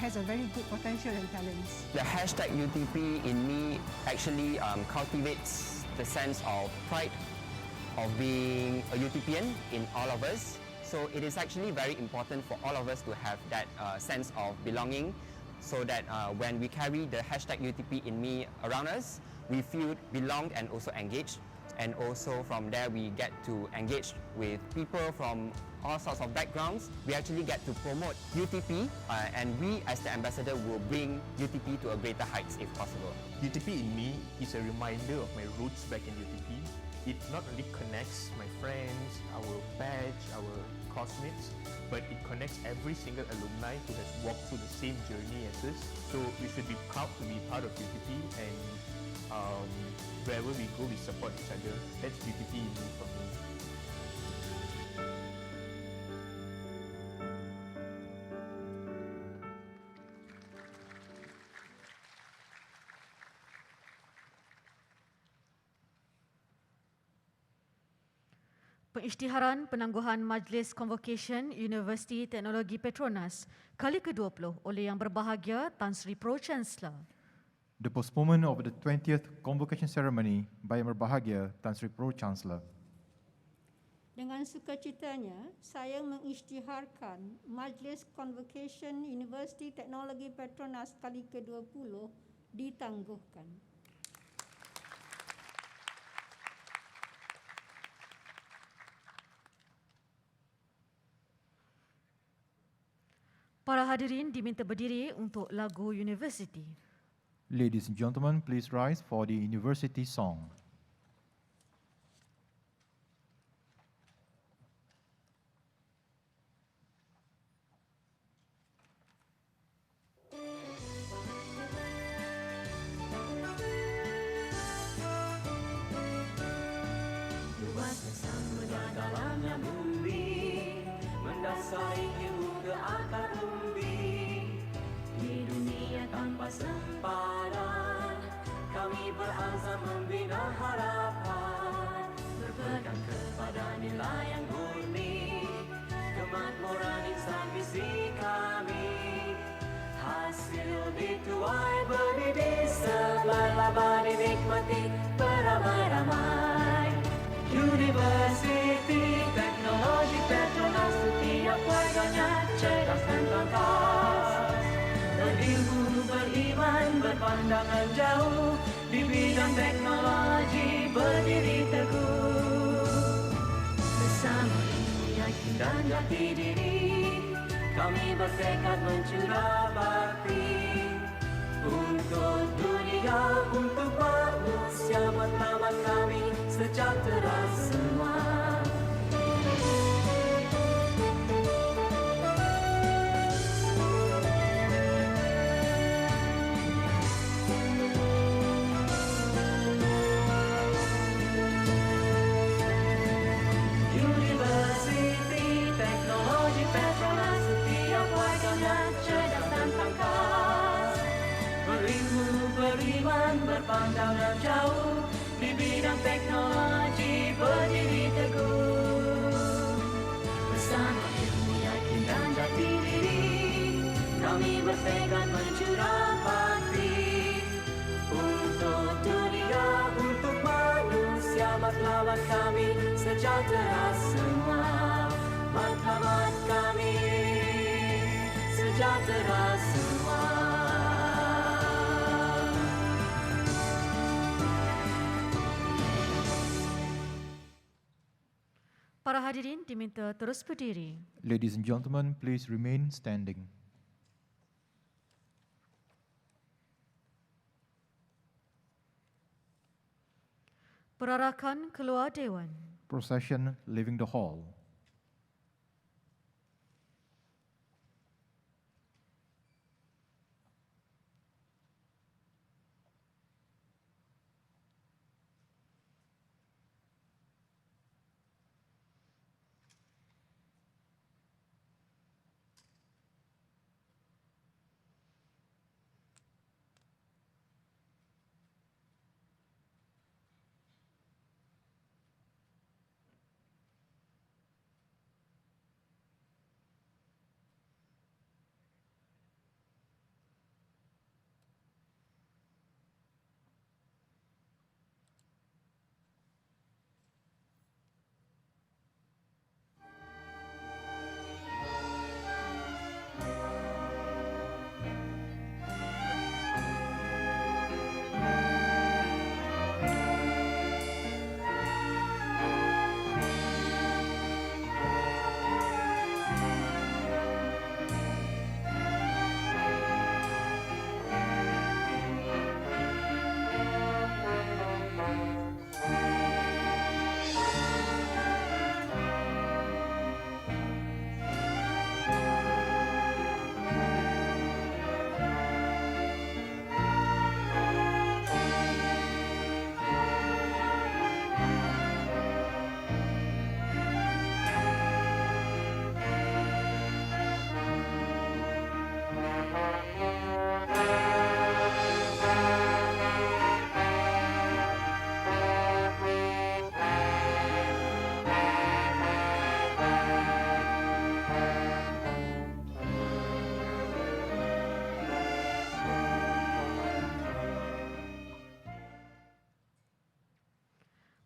has a very good potential and talents. The hashtag UTP in me actually cultivates the sense of pride of being a UTPian in all of us. So it is actually very important for all of us to have that sense of belonging, so that when we carry the hashtag UTP in me around us, we feel belonged and also engaged. And also from there we get to engage with people from all sorts of backgrounds. We actually get to promote UTP, and we as the ambassador will bring UTP to a greater heights if possible. UTP in me is a reminder of my roots back in UTP. It not only connects my friends, our batch, our classmates, but it connects every single alumni who has walked through the same journey as us. So we should be proud to be part of UTP, and wherever we go, we support each other. That's UTP in me for me. Pengisytiharan penangguhan Majlis Convocation Universiti Teknologi Petronas kali ke-20 oleh Yang Berbahagia Tan Sri Pro-Chancellor. The postponement of the 20th Convocation Ceremony by Yang Berbahagia Tan Sri Pro-Chancellor. Dengan sukacitanya, saya mengisytiharkan Majlis Convocation Universiti Teknologi Petronas kali ke-20 ditangguhkan. Para hadirin diminta berdiri untuk lagu University. Ladies and gentlemen, please rise for the University Song. Luas dan samudra dalamnya bumi, mendasari ilmu ke akar umbi. Di dunia tanpa sempadan, kami berazam membina harapan, berpegang kepada nilai yang murni, kemakmuran insan visi kami. Hasil dituai berdiri sebelah laba dinikmati beramai-ramai. Universiti Teknologi Petronas, setiap warganya cerdas dan tangkas, berilmu, beriman, berpandangan jauh, di bidang teknologi berdiri teguh. Bersama ilmu, yakin dan jati diri, kami bertekad mencurah bakti untuk dunia, untuk manusia, matlamat kami sejahtera semua. Universiti Teknologi Petronas, setiap warganya cerdas dan tangkas, berilmu, beriman, berpandangan jauh, di bidang teknologi berdiri teguh. Bersama ilmu, yakin dan jati diri, kami bertekad mencurah bakti untuk dunia, untuk manusia, matlamat kami sejahtera semua. Matlamat kami sejahtera semua. Para hadirin diminta terus berdiri. Ladies and gentlemen, please remain standing. Perarakan keluar Dewan. Procession leaving the hall.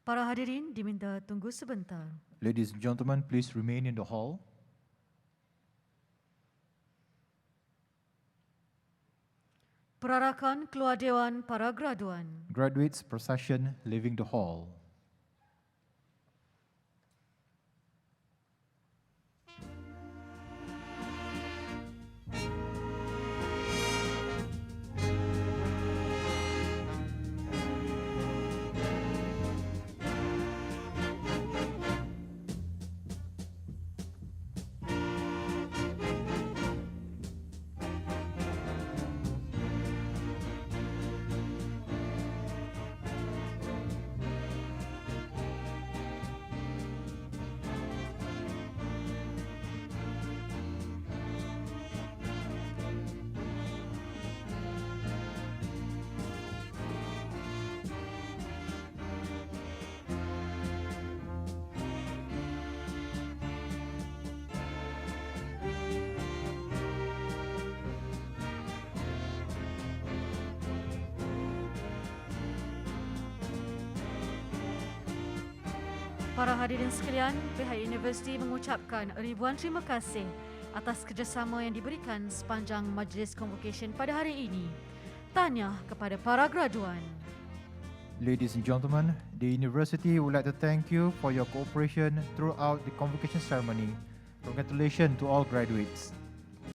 Para hadirin diminta tunggu sebentar. Ladies and gentlemen, please remain in the hall. Perarakan keluar Dewan para graduan. Graduates procession leaving the hall. Para hadirin sekalian, pihak universiti mengucapkan ribuan terima kasih atas kerjasama yang diberikan sepanjang majlis convocation pada hari ini. Tahniah kepada para graduan. Ladies and gentlemen, the university would like to thank you for your cooperation throughout the convocation ceremony. Congratulations to all graduates.